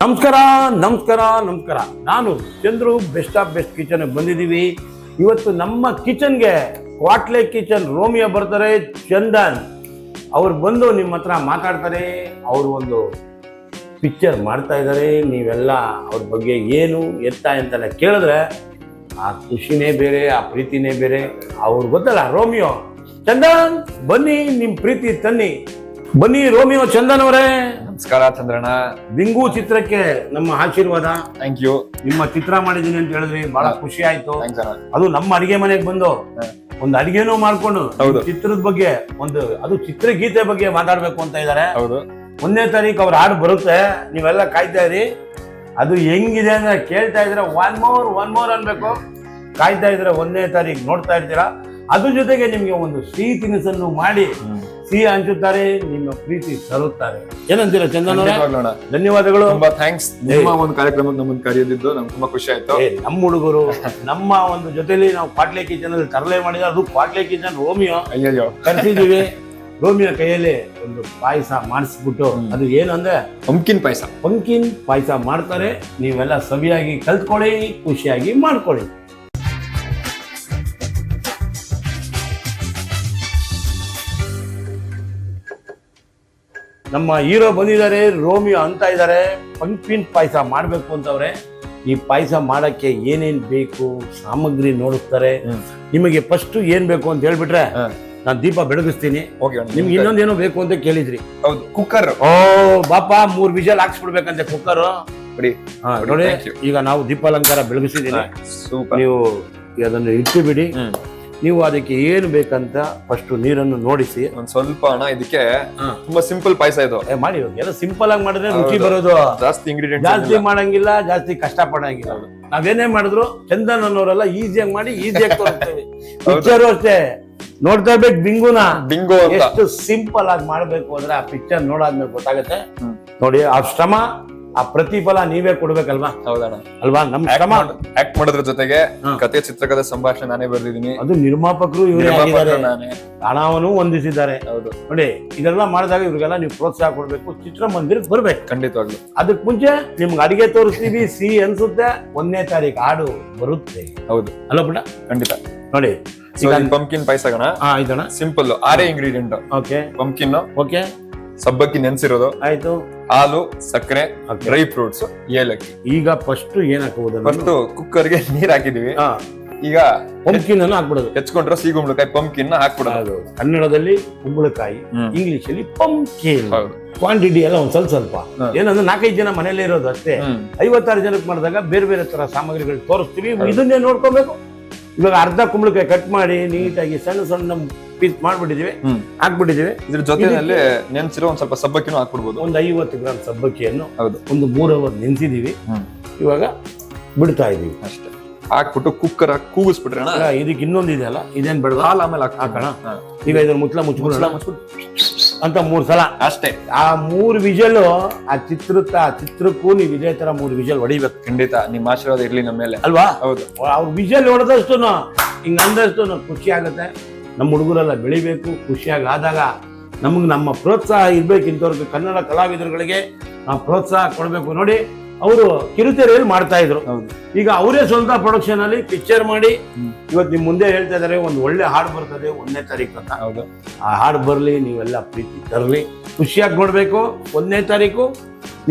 ನಮಸ್ಕಾರ ನಮಸ್ಕಾರ ನಮಸ್ಕಾರ. ನಾನು Chandru best of best kitchen ಬಂದಿದ್ದೀವಿ. ಇವತ್ತು ನಮ್ಮ ಕಿಚನ್ಗೆ ಕ್ವಾಟ್ಲೆ ಕಿಚನ್ ರೋಮಿಯೋ ಬರ್ತಾರೆ, ಚಂದನ್ ಅವ್ರು ಬಂದು ನಿಮ್ಮ ಹತ್ರ ಮಾತಾಡ್ತಾರೆ. ಅವರು ಒಂದು ಪಿಕ್ಚರ್ ಮಾಡ್ತಾ ಇದ್ದಾರೆ. ನೀವೆಲ್ಲ ಅವ್ರ ಬಗ್ಗೆ ಏನು ಎತ್ತ ಅಂತೆಲ್ಲ ಕೇಳಿದ್ರೆ ಆ ಖುಷಿನೇ ಬೇರೆ, ಆ ಪ್ರೀತಿನೇ ಬೇರೆ. ಅವ್ರು ಗೊತ್ತಲ್ಲ ರೋಮಿಯೋ ಚಂದನ್, ಬನ್ನಿ ನಿಮ್ಮ ಪ್ರೀತಿ ತನ್ನಿ. ಬನ್ನಿ ರೋಮಿಯೋ ಚಂದನ್ ಅವರೇ. ನಮಸ್ಕಾರ ಚಂದ್ರಣ್ಣ. ಬಿಂಗು ಚಿತ್ರಕ್ಕೆ ನಮ್ಮ ಆಶೀರ್ವಾದ. Thank you. ನಿಮ್ಮ ಚಿತ್ರ ಮಾಡಿದೀನಿ ಅಂತ ಹೇಳಿದ್ರಿ, ಬಹಳ ಖುಷಿ ಆಯ್ತು. Thanks ಅದು ನಮ್ಮ ಅಡಿಗೆ ಮನೆಗೆ ಬಂದು ಒಂದು ಅಡಿಗೆನೂ ಮಾಡ್ಕೊಂಡು ಚಿತ್ರದ ಬಗ್ಗೆ ಅದು ಚಿತ್ರಗೀತೆ ಬಗ್ಗೆ ಮಾತಾಡ್ಬೇಕು ಅಂತ ಇದ್ದಾರೆ. ಹೌದು, 1ನೇ ತಾರೀಕು ಅವ್ರ ಹಾಡು ಬರುತ್ತೆ, ನೀವೆಲ್ಲ ಕಾಯ್ತಾ ಇರಿ. ಅದು ಹೆಂಗಿದೆ ಅಂದ್ರೆ ಕೇಳ್ತಾ ಇದ್ರೆ ಒನ್ ಮೋರ್ ಅನ್ಬೇಕು. ಕಾಯ್ತಾ ಇದ್ರೆ 1ನೇ ತಾರೀಕು ನೋಡ್ತಾ ಇರ್ತೀರಾ. ಅದ್ರ ಜೊತೆಗೆ ನಿಮ್ಗೆ ಒಂದು ಸಿಹಿ ತಿನಿಸನ್ನು ಮಾಡಿ ಸಿಹಿ ಹಂಚುತ್ತಾರೆ, ನಿಮ್ಮ ಪ್ರೀತಿ ತರುತ್ತಾರೆ. ಏನಂತೀರಾ ಚಂದನ್ ಅವರೇ? ಧನ್ಯವಾದಗಳು, ತುಂಬಾ ಥ್ಯಾಂಕ್ಸ್. ನಿಮ್ಮ ಒಂದು ಕಾರ್ಯಕ್ರಮಕ್ಕೆ ನಮ್ಮನ್ನು ಕರೆಯೋದಿದ್ದು ನಮ್ಗೆ ತುಂಬಾ ಖುಷಿ ಆಯ್ತು. ನಮ್ಮ ಹುಡುಗರು ನಮ್ಮ ಒಂದು ಜೊತೆಲಿ ನಾವು ಕ್ವಾಟ್ಲೆ ಕಿಚನ್ ಅಲ್ಲಿ ತರಲೆ ಮಾಡಿದ್ರೆ, ಅದು ಕ್ವಾಟ್ಲೆ ಕಿಚನ್ ರೋಮಿಯೋ ಅಯ್ಯಯ್ಯೋ ಕರ್ತಿದೀವಿ. ರೋಮಿಯೋ ಕೈಯಲ್ಲಿ ಒಂದು ಪಾಯಸ ಮಾಡಿಸ್ಬಿಟ್ಟು, ಅದು ಏನಂದ್ರೆ ಪಂಪ್ಕಿನ್ ಪಾಯಸ ಮಾಡ್ತಾರೆ. ನೀವೆಲ್ಲ ಸವಿಯಾಗಿ ಕಲ್ತ್ಕೊಳ್ಳಿ, ಖುಷಿಯಾಗಿ ಮಾಡ್ಕೊಳ್ಳಿ. ನಮ್ಮ ಹೀರೋ ಬಂದಿದ್ದಾರೆ, ರೋಮಿಯೋ ಅಂತ ಇದ್ದಾರೆ. ಪಂಪ್ಕಿನ್ ಪಾಯಸ ಮಾಡಬೇಕು ಅಂತವ್ರೆ. ಈ ಪಾಯಸ ಮಾಡಕ್ಕೆ ಏನೇನ್ ಬೇಕು ಸಾಮಗ್ರಿ ನೋಡಿಸ್ತಾರೆ. ನಿಮಗೆ ಫಸ್ಟ್ ಏನ್ ಬೇಕು ಅಂತ ಹೇಳ್ಬಿಟ್ರೆ ನಾನು ದೀಪ ಬೆಳಗಿಸ್ತೀನಿ. ನಿಮ್ಗೆ ಇನ್ನೊಂದೇನೋ ಬೇಕು ಅಂತ ಕೇಳಿದ್ರಿ. ಹೌದು, ಕುಕ್ಕರ್. ಓ ಬಾಪ, 3 ವಿಷಲ್ ಹಾಕ್ಸ್ಬಿಡ್ಬೇಕಂತೆ ಕುಕ್ಕರ್ ನೋಡಿ. ಈಗ ನಾವು ದೀಪಾಲಂಕಾರ ಬೆಳಗಿಸಿದೀನಿ. ನೀವು ಅದನ್ನು ಇಟ್ಟು ಬಿಡಿ. ನೀವು ಅದಕ್ಕೆ ಏನು ಬೇಕಂತ ಫಸ್ಟ್ ನೀರನ್ನು ನೋಡಿಸಿ. ಒಂದ್ ಸ್ವಲ್ಪ ಹಣ. ಇದಕ್ಕೆ ತುಂಬಾ ಸಿಂಪಲ್ ಪಾಯಸ ಇದು. ಮಾಡಿ, ಎಲ್ಲ ಸಿಂಪಲ್ ಆಗಿ ಮಾಡಿದ್ರೆ ರುಚಿ ಬರೋದು. ಜಾಸ್ತಿ ಇಂಗ್ರೀಡಿಯೆಂಟ್ ಜಾಸ್ತಿ ಮಾಡಂಗಿಲ್ಲ, ಜಾಸ್ತಿ ಕಷ್ಟ ಪಡಂಗಿಲ್ಲ. ನಾವೇನೇ ಮಾಡಿದ್ರು ಚಂದನ್ ಅನ್ನೋರೆಲ್ಲ ಈಸಿಯಾಗಿ ಮಾಡಿ ಈಸಿಯಾಗಿ ತೋರಿಸ್ತೇವೆ. ಪಿಕ್ಚರ್ ಅಷ್ಟೇ ನೋಡ್ತಾ ಇರ್ಬೇಕು. ಬಿಂಗು ಎಷ್ಟು ಸಿಂಪಲ್ ಆಗಿ ಮಾಡ್ಬೇಕು ಅಂದ್ರೆ ಆ ಪಿಕ್ಚರ್ ನೋಡಾದ್ಮೇಲೆ ಗೊತ್ತಾಗತ್ತೆ. ನೋಡಿ, ಆ ಶ್ರಮ, ಆ ಪ್ರತಿಫಲ ನೀವೇ ಕೊಡ್ಬೇಕಲ್ವಾ? ಹೌದಣ್ಣ ಅಲ್ವಾ? ನಮ್ ಶ್ರಮ ಆಕ್ಟ್ ಮಾಡೋದ್ರ ಜೊತೆಗೆ ಕಥೆ, ಚಿತ್ರಕಥೆ, ಸಂಭಾಷಣೆ ನಾನೇ ಬರ್ದಿದ್ದೀನಿ. ಅದು ನಿರ್ಮಾಪಕರು ಇವರೇ ಆಗಿದ್ದಾರೆ, ಹಣವನ್ನು ಹೊಂದಿಸಿದ್ದಾರೆ. ಹೌದು ನೋಡಿ, ಇದೆಲ್ಲ ಮಾಡಿದಾಗ ಇವ್ರಿಗೆಲ್ಲ ನೀವು ಪ್ರೋತ್ಸಾಹ ಕೊಡ್ಬೇಕು. ಚಿತ್ರಮಂದಿರಕ್ಕೆ ಬರ್ಬೇಕು ಖಂಡಿತವಾಗ್ಲು. ಅದಕ್ ಮುಂಚೆ ನಿಮ್ಗೆ ಅಡಿಗೆ ತೋರಿಸ್ತೀವಿ, ಸಿಹಿ ಅನ್ಸುತ್ತೆ. 1ನೇ ತಾರೀಕು ಹಾಡು ಬರುತ್ತೆ. ಹೌದು ಅಲ್ಲ ಬಿಡ? ಖಂಡಿತ. ನೋಡಿ, ಪಂಪ್ಕಿನ್ ಪಾಯಸ ಇದನ್ನ simple 6 ingredient. Okay, pumpkin, okay, ಸಬ್ಬಕ್ಕಿ ನೆನ್ಸಿರೋದು, ಆಯ್ತು, ಹಾಲು, ಸಕ್ಕರೆ, ಡ್ರೈ ಫ್ರೂಟ್ಸ್, ಏಲಕ್ಕಿ. ಈಗ ಫಸ್ಟ್ ಏನ್ ಹಾಕಬಹುದು? ಫಸ್ಟ್ ಕುಕ್ಕರ್ಗೆ ನೀರ್ ಹಾಕಿದೀವಿ. ಈಗ ಪಂಪ್ಕಿನ್ ಅನ್ನು ಹಾಕ್ಬಿಡೋದು. ಹೆಚ್ಕೊಂಡ್ರೆ ಸಿಗುಂಬಳಕಾಯಿ ಪಂಪ್ಕಿನ್ ಹಾಕ್ಬಿಡೋದು. ಕನ್ನಡದಲ್ಲಿ ಕುಂಬಳಕಾಯಿ, ಇಂಗ್ಲಿಷ್ ಅಲ್ಲಿ ಪಂಪ್ಕಿನ್. ಕ್ವಾಂಟಿಟಿ ಎಲ್ಲ ಒಂದ್ ಸ್ವಲ್ಪ ಏನಂದ್ರೆ 4-5 ಜನ ಮನೇಲಿ ಇರೋದು ಅಷ್ಟೇ. 56 ಜನಕ್ಕೆ ಮಾಡಿದಾಗ ಬೇರೆ ಬೇರೆ ತರ ಸಾಮಗ್ರಿಗಳು ತೋರಿಸ್ತೀವಿ. ಇದನ್ನೇ ನೋಡ್ಕೋಬೇಕು. ಇವಾಗ ಅರ್ಧ ಕುಂಬಳಕಾಯಿ ಕಟ್ ಮಾಡಿ ನೀಟಾಗಿ ಸಣ್ಣ ಸಣ್ಣ ಪೀಸ್ ಮಾಡ್ಬಿಟ್ಟಿದೀವಿ, ಹಾಕ್ಬಿಟ್ಟಿದೀವಿ. ಇದ್ರ ಜೊತೆನಲ್ಲಿ ನೆನ್ಸಿರೋ ಒಂದ್ ಸ್ವಲ್ಪ ಸಬ್ಬಕ್ಕಿನೂ ಹಾಕ್ಬಿಡ್ಬೋದು. ಒಂದು 50 ಗ್ರಾಮ್ ಸಬ್ಬಕ್ಕಿಯನ್ನು ಒಂದು 3 ಅವರ್ ನೆನ್ಸಿದೀವಿ. ಇವಾಗ ಬಿಡ್ತಾ ಇದೀವಿ ಅಷ್ಟೇ. ಹಾಕ್ಬಿಟ್ಟು ಕುಕ್ಕರ್ ಕೂಗಿಸ್ಬಿಟ್ರೆ ಇದಕ್ಕೆ ಇನ್ನೊಂದು ಇದೆಯಲ್ಲ, ಇದೇನ್ ಬೇಡ, ಹಾಲು ಆಮೇಲೆ ಹಾಕೋಣ. ಈಗ ಇದ್ರ ಮುಚ್ಚಳ ಅಂತ 3 ಸಲ ಅಷ್ಟೇ. ಆ 3 ವಿಷಲ್ ಆ ಚಿತ್ರಕ್ಕೂ ನೀವು ಇದೇ ತರ 3 ವಿಷಲ್ ಹೊಡಿಬೇಕು. ಖಂಡಿತ ನಿಮ್ಮ ಆಶೀರ್ವಾದ ಇರ್ಲಿ ನಮ್ಮ ಮೇಲೆ, ಅಲ್ವಾ? ಹೌದು. ಅವ್ರ ವಿಷಲ್ ಹೊಡೆದಷ್ಟು ಹಿಂಗ ಅಂದಷ್ಟು ಖುಷಿ ಆಗುತ್ತೆ. ನಮ್ಮ ಹುಡುಗರೆಲ್ಲ ಬೆಳಿಬೇಕು. ಖುಷಿಯಾಗಿ ಆದಾಗ ನಮಗೆ ನಮ್ಮ ಪ್ರೋತ್ಸಾಹ ಇರ್ಬೇಕು. ಇಂಥವ್ರಿಗೆ ಕನ್ನಡ ಕಲಾವಿದರುಗಳಿಗೆ ನಾವು ಪ್ರೋತ್ಸಾಹ ಕೊಡ್ಬೇಕು. ನೋಡಿ, ಅವರು ಕಿರುತೆರೆಯಲ್ಲಿ ಮಾಡ್ತಾ ಇದ್ರು, ಈಗ ಅವರೇ ಸ್ವಂತ ಪ್ರೊಡಕ್ಷನ್ ಅಲ್ಲಿ ಪಿಕ್ಚರ್ ಮಾಡಿ ಇವತ್ತು ನಿಮ್ ಮುಂದೆ ಹೇಳ್ತಾ ಇದಾರೆ. ಒಂದು ಒಳ್ಳೆ ಹಾಡು ಬರ್ತದೆ 1ನೇ ತಾರೀಕು ಅಂತ. ಆ ಹಾಡು ಬರ್ಲಿ, ನೀವೆಲ್ಲ ಪ್ರೀತಿ ತರಲಿ, ಖುಷಿಯಾಗಿ ನೋಡ್ಬೇಕು. 1ನೇ ತಾರೀಕು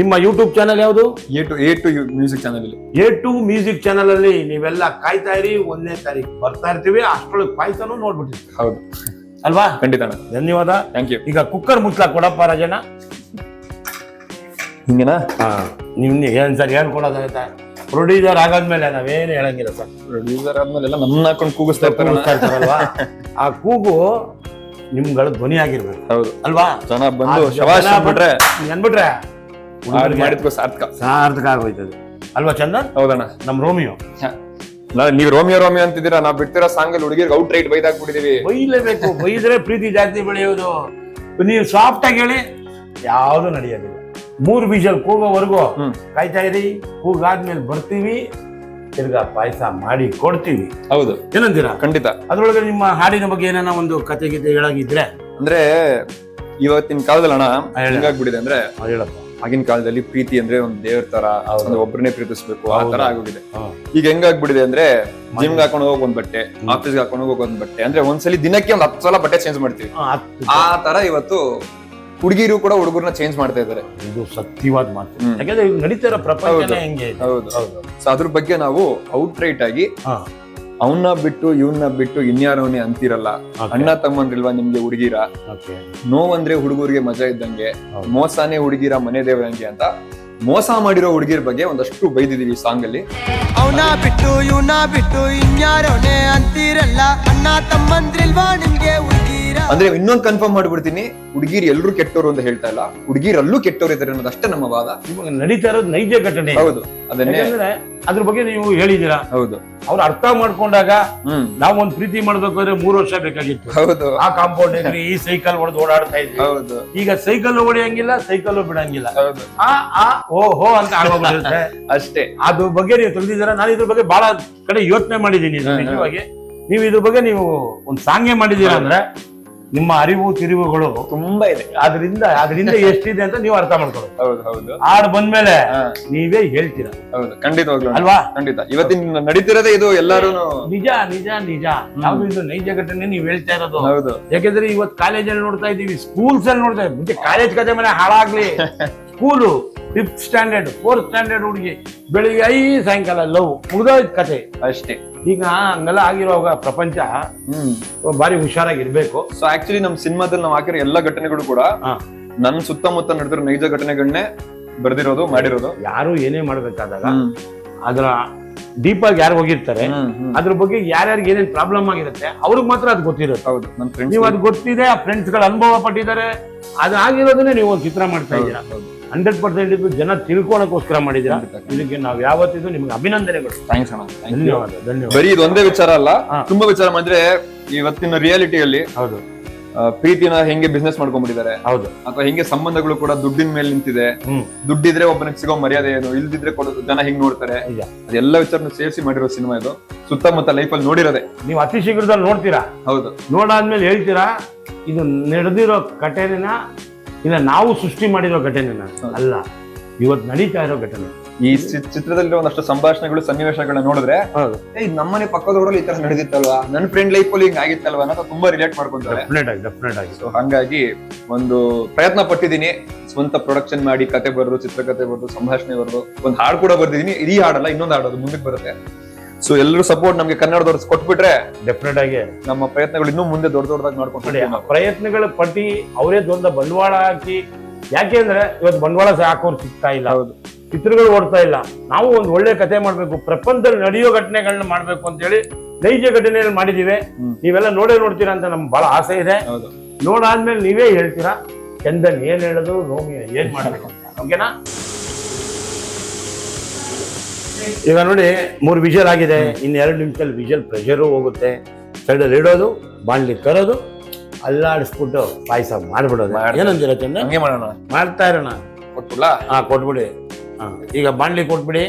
ನಿಮ್ಮ ಯೂಟ್ಯೂಬ್ ಚಾನಲ್ ಯಾವುದು? A2 ಮ್ಯೂಸಿಕ್ ಚಾನಲ್ ಅಲ್ಲಿ, A2 ಮ್ಯೂಸಿಕ್ ಚಾನಲ್ ಅಲ್ಲಿ ನೀವೆಲ್ಲ ಕಾಯ್ತಾ ಇರಿ. 1ನೇ ತಾರೀಕು ಬರ್ತಾ ಇರ್ತೀವಿ. ಅಷ್ಟೊಳಗೆ ಪಾಯಸನೂ ನೋಡ್ಬಿಟ್ಟಿರ್ತೀವಿ. ಹೌದು ಅಲ್ವಾ? ಖಂಡಿತ. ಧನ್ಯವಾದ. Thank you. ಈಗ ಕುಕ್ಕರ್ ಮುಚ್ಚಲ ಕೊಡಪ್ಪ ರಾಜಣ್ಣ. ಹಿಂಗೇನಾ? ನಿಮ್ಗೆ ಏನ್ ಸರ್ ಹೇಳ್ಕೊಡೋದಾಗತ್ತೆ? ಪ್ರೊಡ್ಯೂಸರ್ ಆಗಾದ್ಮೇಲೆ ನಾವೇನು ಹೇಳಂಗಿಲ್ಲ ಸರ್. ಪ್ರೊಡ್ಯೂಸರ್ ಆದ್ಮೇಲೆ ನಮ್ಮನ್ನ ಹಾಕೊಂಡು ಕೂಗಿಸ್ತಾ ಇರ್ತಾರಲ್ವಾ, ಆ ಕೂಗು ನಿಮ್ಗಳ ಧ್ವನಿ ಆಗಿರ್ಬೇಕು. ಹೌದು ಅಲ್ವಾ? ಜನ ಬಂದು ಶಬಾಷ್ ಅಂದ್ಬಿಟ್ರೆ ಮಾಡಿದ್ಕೋ ಸಾರ್ಥಕ ಆಗೋಯ್ತದೆ ಅಲ್ವಾ ಚಂದನ್? ಹೌದಣ್ಣ. ನಮ್ ರೋಮಿಯೋ, ನೀವ್ ರೋಮಿಯೋ ಅಂತಿದ್ದೀರಾ, ನಾವ್ ಬಿಡ್ತಿರೋ ಸಾಂಗ್ ಅಲ್ಲಿ ಹುಡುಗಿರ್ಗೆ ಔಟ್ ರೈಟ್ ಬೈದಾಕ್ಬಿಟ್ಟಿದೀವಿ. ಬೈಲೇಬೇಕು. ಬೈದ್ರೆ ಪ್ರೀತಿ ಜಾಸ್ತಿ ಬೆಳೆಯೋದು. ನೀವು ಸಾಫ್ಟ್ ಆಗಿ ಹೇಳಿ, ಯಾವ್ದು ನಡೆಯೋದಿಲ್ಲ. 3 ವಿಷಲ್ ಕೂಗೋವರೆಗೂ ಕಾಯ್ತಾ ಇರಿ. ಕೂಗಾದ್ಮೇಲೆ ಬರ್ತೀವಿ, ತಿರ್ಗಾ ಪಾಯಸ ಮಾಡಿ ಕೊಡ್ತೀವಿ. ಹೌದು, ಏನಂತೀರಾ? ಖಂಡಿತ. ಅದ್ರೊಳಗೆ ನಿಮ್ಮ ಹಾಡಿನ ಬಗ್ಗೆ ಏನಾನ ಒಂದು ಕತೆ ಗೀತೆ ಹೇಳಾಗಿದ್ರೆ? ಅಂದ್ರೆ ಇವತ್ತಿನ ಕಾಲದಲ್ಲಿ ಅಣ್ಣ ಹೆಂಗಾಗ್ಬಿಟ್ಟಿದೆ ಅಂದ್ರೆ, ಹೇಳಪ್ಪ. ಆಗಿನ ಕಾಲದಲ್ಲಿ ಪ್ರೀತಿ ಅಂದ್ರೆ ಒಂದ್ ದೇವ್ರ ತರ, ಅಂದ್ರೆ ಒಬ್ಬರನ್ನೇ ಪ್ರೀತಿಸ್ಬೇಕು ಆ ತರ ಆಗೋಗಿದೆ. ಈಗ ಹೆಂಗಾಗ್ಬಿಟ್ಟಿದೆ ಅಂದ್ರೆ ಜಿಮ್ ಹಾಕೊಂಡು ಹೋಗ್ ಒಂದ್ ಬಟ್ಟೆ, ಆಫೀಸ್ಗೆ ಹಾಕೊಂಡು ಹೋಗ್ ಒಂದ್ ಬಟ್ಟೆ, ಅಂದ್ರೆ ಒಂದ್ಸಲಿ ದಿನಕ್ಕೆ ಒಂದ್ 10 ಸಲ ಬಟ್ಟೆ ಚೇಂಜ್ ಮಾಡ್ತೀವಿ. ಆ ತರ ಇವತ್ತು ಹುಡುಗಿರು ಕೂಡ ಹುಡುಗರನ್ನ ಚೇಂಜ್ ಮಾಡ್ತಾ ಇದಾರೆ. ಇದು ಸತ್ಯವಾದ ಮಾತು, ಯಾಕಂದ್ರೆ ನಡೀತಾ ಇರೋ ಪ್ರಪಂಚನೇ ಹೆಂಗೆ. ಹೌದು. ಸೊ ಅದ್ರ ಬಗ್ಗೆ ನಾವು ಔಟ್ರೈಟ್ ಆಗಿ ಅವನ್ನ ಬಿಟ್ಟು ಇವನ್ನ ಬಿಟ್ಟು ಇನ್ಯಾರವನೇ ಅಂತಿರಲ್ಲ. ಅಣ್ಣ ತಮ್ಮಂದ್ರಿಲ್ವಾ ನಿಮ್ಗೆ ಹುಡುಗಿರ, ನೋವಂದ್ರೆ ಹುಡುಗರಿಗೆ ಮಜಾ ಇದ್ದಂಗೆ, ಮೋಸನೇ ಹುಡುಗಿರ ಮನೆ ದೇವರಂಗೆ ಅಂತ ಮೋಸ ಮಾಡಿರೋ ಹುಡುಗಿರ ಬಗ್ಗೆ ಒಂದಷ್ಟು ಬೈದಿದೀವಿ ಸಾಂಗ್ ಅಲ್ಲಿ. ಅವನ ಬಿಟ್ಟು ಇವನ ಬಿಟ್ಟು ಇನ್ಯಾರವನೇ ಅಂತಿರಲ್ಲ, ಅಣ್ಣ ತಮ್ಮಂದ್ರಿಲ್ವಾ ನಿಮ್ಗೆ ಹುಡುಗಿರ. ಅಂದ್ರೆ ಇನ್ನೊಂದು ಕನ್ಫರ್ಮ್ ಮಾಡ್ಬಿಡ್ತೀನಿ, ಹುಡುಗಿರು ಎಲ್ರು ಕೆಟ್ಟೋರು ಅಂತ ಹೇಳ್ತಾ ಇಲ್ಲ, ಹುಡುಗಿರಲ್ಲೂ ಕೆಟ್ಟೋರು ಇದಾರೆ ಅನ್ನೋದಷ್ಟೇ ನಮ್ಮ ವಾದ. ಇವಾಗ ನಡೀತಾ ಇರೋದು ನೈಜ ಘಟನೆ. ಹೌದು, ಅದನ್ನೇ ಅದ್ರ ಬಗ್ಗೆ ನೀವು ಹೇಳಿದೀರಾ. ಹೌದು, ಅವ್ರು ಅರ್ಥ ಮಾಡ್ಕೊಂಡಾಗ ನಾವ್ ಒಂದ್ ಪ್ರೀತಿ ಮಾಡ್ಬೇಕಾದ್ರೆ 3 ವರ್ಷ ಬೇಕಾಗಿತ್ತು. ಹೌದು, ಆ ಕಾಂಪೌಂಡ್ ಇದ್ರಿ, ಈ ಸೈಕಲ್ ಹೊಡೆದು ಓಡಾಡ್ತಾ ಇದ್ವಿ. ಹೌದು, ಈಗ ಸೈಕಲ್ ಹೊಡೆಯಂಗಿಲ್ಲ, ಸೈಕಲ್ ಬಿಡಂಗಿಲ್ಲ. ಹೌದು, ಓಹೋ ಅಂತ ಆಗೋಗ್ಬಿಡುತ್ತೆ ಅಷ್ಟೇ. ಅದ್ರ ಬಗ್ಗೆ ನೀವು ತಿಳಿದಿದ್ದೀರಾ. ನಾನು ಇದ್ರ ಬಗ್ಗೆ ಬಹಳ ಕಡೆ ಯೋಚನೆ ಮಾಡಿದ್ದೀನಿ. ನಿಜವಾಗಿ ನೀವು ಇದ್ರ ಬಗ್ಗೆ ನೀವು ಒಂದ್ ಸಾಂಗೇ ಮಾಡಿದೀರಾ ಅಂದ್ರೆ ನಿಮ್ಮ ಅರಿವು ತಿರಿವುಗಳು ತುಂಬಾ ಇದೆ. ಅದರಿಂದ ಎಷ್ಟಿದೆ ಅಂತ ನೀವು ಅರ್ಥ ಮಾಡ್ಕೊಳ್ಳೋದು. ಹೌದು, ಹೌದು. ಹಾಡ್ ಬಂದ್ಮೇಲೆ ನೀವೇ ಹೇಳ್ತೀರಾ. ಹೌದು, ಖಂಡಿತವಾಗ್ಲೂ ಅಲ್ವಾ? ಖಂಡಿತ. ಇವತ್ತಿನ ನಡೀತಿರೋದೇ ಇದು ಎಲ್ಲಾರು ನಿಜ ನಿಜ ನಿಜ. ಯಾವ್ದು ಇದು ನೈಜ ಘಟನೆ ನೀವು ಹೇಳ್ತಾ ಇರೋದು. ಹೌದು, ಯಾಕಂದ್ರೆ ಇವತ್ತು ಕಾಲೇಜಲ್ಲಿ ನೋಡ್ತಾ ಇದೀವಿ, ಸ್ಕೂಲ್ಸ್ ಅಲ್ಲಿ ನೋಡ್ತಾ ಇದ್ದೀವಿ. ಮುಂಚೆ ಕಾಲೇಜ್ ಕತೆ ಮನೆ ಹಾಳಾಗ್ಲಿ, school 5th standard 4th standard ಹುಡುಗಿ ಬೆಳಿಗ್ಗೆ ಸಾಯಂಕಾಲ ಲವ್ ಮುಗ್ದೋಯ್ತು ಕತೆ ಅಷ್ಟೇ. ಈಗ ಹಂಗೆಲ್ಲ ಆಗಿರುವಾಗ ಪ್ರಪಂಚ ಬಾರಿ ಹುಷಾರಾಗಿರ್ಬೇಕು. ಸೊ ಆಕ್ಚುಲಿ ನಮ್ ಸಿನಿಮಾದಲ್ಲಿ ನಾವು ಹಾಕಿರೋ ಎಲ್ಲಾ ಘಟನೆಗಳು ಕೂಡ ನನ್ ಸುತ್ತಮುತ್ತ ನಡೆದಿರೋ ನೈಜ ಘಟನೆಗಳನ್ನೇ ಬರ್ದಿರೋದು, ಮಾಡಿರೋದು. ಯಾರು ಏನೇ ಮಾಡ್ಬೇಕಾದಾಗ ಅದ್ರ ಡೀಪ್ ಆಗಿ ಯಾರು ಹೋಗಿರ್ತಾರೆ, ಅದ್ರ ಬಗ್ಗೆ ಯಾರ್ಯಾರಿಗೆ ಏನೇನ್ ಪ್ರಾಬ್ಲಮ್ ಆಗಿರುತ್ತೆ ಅವ್ರಿಗೆ ಮಾತ್ರ ಅದು ಗೊತ್ತಿರುತ್ತೆ. ಹೌದು, ನನ್ ಫ್ರೆಂಡ್ಸ್ ನೀವು ಅದು ಗೊತ್ತಿದೆ, ಆ ಫ್ರೆಂಡ್ಸ್ ಗಳು ಅನುಭವ ಪಟ್ಟಿದ್ದಾರೆ, ಅದು ಆಗಿರೋದನ್ನೇ ನೀವು ಒಂದು ಚಿತ್ರ ಮಾಡ್ತಾ ಇದ್ದೀರಾ. 100% ಇದು ಜನ ತಿಳ್ಕೊಳಕ್ಕೋಸ್ಕರ ಮಾಡಿದ್ದೀರಾ. ಇದಕ್ಕೆ ನಾವು ಯಾವತ್ತಿಗೂ ನಿಮ್ಗೆ ಅಭಿನಂದನೆಗಳು. ಥ್ಯಾಂಕ್ಸ್ ಅಣ್ಣ, ಧನ್ಯವಾದ, ಧನ್ಯವಾದ. ಬರೀ ಇದೊಂದೇ ವಿಚಾರ ಅಲ್ಲ, ತುಂಬಾ ವಿಚಾರ ಮಾಡಿದ್ರೆ ಇವತ್ತಿನ ರಿಯಾಲಿಟಿಯಲ್ಲಿ ಹೌದು, ಪ್ರೀತಿನ ಹೆಂಗೆ ಬಿಸ್ನೆಸ್ ಮಾಡ್ಕೊಂಡ್ಬಿಟ್ಟಿದ್ದಾರೆ. ಹೌದು, ಅಥವಾ ಹೆಂಗೆ ಸಂಬಂಧಗಳು ಕೂಡ ದುಡ್ಡಿನ ಮೇಲೆ ನಿಂತಿದೆ. ದುಡ್ಡಿದ್ರೆ ಒಬ್ಬನಿಗೆ ಸಿಗೋ ಮರ್ಯಾದೆ ಏನು, ಇಲ್ದಿದ್ರೆ ಜನ ಹಿಂಗ್ ನೋಡ್ತಾರೆ. ಅದೆಲ್ಲ ವಿಚಾರನ ಸೇರಿಸಿ ಮಾಡಿರೋ ಸಿನಿಮಾ ಇದು. ಸುತ್ತಮುತ್ತ ಲೈಫ್ ಅಲ್ಲಿ ನೋಡಿರೋದೆ. ನೀವು ಅತಿ ಶೀಘ್ರದಲ್ಲಿ ನೋಡ್ತೀರಾ. ಹೌದು, ನೋಡಾದ್ಮೇಲೆ ಹೇಳ್ತೀರಾ ಇದು ನಡೆದಿರೋ ಘಟನೆನ ಇಲ್ಲ ನಾವು ಸೃಷ್ಟಿ ಮಾಡಿರೋ ಘಟನೆನ ಅಲ್ಲ, ಇವತ್ತು ನಡೀತಾ ಇರೋ ಘಟನೆ. ಈ ಚಿತ್ರದಲ್ಲಿ ಒಂದಷ್ಟು ಸಂಭಾಷಣೆಗಳು, ಸನ್ನಿವೇಶಗಳನ್ನ ನೋಡಿದ್ರೆ ನಮ್ಮನೆ ಪಕ್ಕದ ರೋಡಲ್ಲಿ ಈ ತರ ನಡೆದಿತ್ತಲ್ವಾ, ನನ್ನ ಫ್ರೆಂಡ್ ಲೈಫ್ ಅಲ್ಲಿ ಹಿಂಗ್ ಆಗಿತ್ತಲ್ವಾ ಅನ್ನೋದು ತುಂಬಾ ರಿಲೇಟ್ ಮಾಡ್ಕೊಂತಾರೆ. ಡೆಫಿನೆಟ್ ಆಗಿ. ಸೊ ಹಂಗಾಗಿ ಒಂದು ಪ್ರಯತ್ನ ಪಟ್ಟಿದ್ದೀನಿ, ಸ್ವಂತ ಪ್ರೊಡಕ್ಷನ್ ಮಾಡಿ ಕತೆ ಬರೆದು, ಚಿತ್ರಕಥೆ ಬರೆದು, ಸಂಭಾಷಣೆ ಬರೆದು, ಒಂದು ಹಾಡು ಕೂಡ ಬರ್ದಿದ್ದೀನಿ. ಈ ಹಾಡಲ್ಲ, ಇನ್ನೊಂದು ಹಾಡೋದು ಮುಂದಕ್ಕೆ ಬರುತ್ತೆ. ಸೊ ಎಲ್ಲರೂ ಸಪೋರ್ಟ್ ನಮ್ಗೆ ಕನ್ನಡದವ್ರು ಕೊಟ್ಬಿಟ್ರೆ ಡೆಫಿನೆಟ್ ಆಗಿ ನಮ್ಮ ಪ್ರಯತ್ನಗಳು ಇನ್ನೂ ಮುಂದೆ ದೊಡ್ಡದಾಗಿ ಮಾಡ್ಕೊಂಡು ಪ್ರಯತ್ನಗಳ ಪಟ್ಟಿ ಅವರೇ ದೊಡ್ಡ ಬಂಡವಾಳ ಹಾಕಿ. ಯಾಕೆಂದ್ರೆ ಇವತ್ತು ಬಂಡವಾಳ ಹಾಕೋರು ಸಿಗ್ತಾ ಇಲ್ಲ. ಹೌದು, ಚಿತ್ರಗಳು ಓಡ್ತಾ ಇಲ್ಲ. ನಾವು ಒಂದು ಒಳ್ಳೆ ಕತೆ ಮಾಡ್ಬೇಕು, ಪ್ರಪಂಚದಲ್ಲಿ ನಡೆಯೋ ಘಟನೆಗಳನ್ನ ಮಾಡ್ಬೇಕು ಅಂತ ಹೇಳಿ ನೈಜ ಘಟನೆಯಲ್ಲಿ ಮಾಡಿದೀವಿ. ನೀವೆಲ್ಲ ನೋಡ್ತೀರಾ ಅಂತ ನಮ್ಗೆ ಬಹಳ ಆಸೆ ಇದೆ. ನೋಡಾದ್ಮೇಲೆ ನೀವೇ ಹೇಳ್ತೀರಾ ಚಂದನ್ ಏನ್ ಹೇಳೋದು, ರೋಮಿಯೋ ಏನ್ ಮಾಡ್ಬೇಕು ಅಂತ. ಓಕೆನಾ? ಈಗ ನೋಡಿ 3 ವಿಷಲ್ ಆಗಿದೆ. ಇನ್ನು 2 ನಿಮಿಷದಲ್ಲಿ ವಿಷಲ್ ಪ್ರೆಷರು ಹೋಗುತ್ತೆ. ಸೈಡಲ್ಲಿ ಇಡೋದು, ಬಾಣ್ಲಿ ತರೋದು, ಅಲ್ಲಾಡಿಸ್ಬಿಟ್ಟು ಪಾಯಸ ಮಾಡ್ಬಿಡೋದು. ಏನಂತೀರ ಚಂದ? ಹಂಗೆ ಮಾಡೋಣ, ಮಾಡ್ತಾ ಇರೋಣ. ಕೊಟ್ಬಿಡ್ಲಾ? ಕೊಟ್ಬಿಡಿ. ಈಗ ಬಾಣ್ಲಿ ಕೊಟ್ಬಿಡಿ.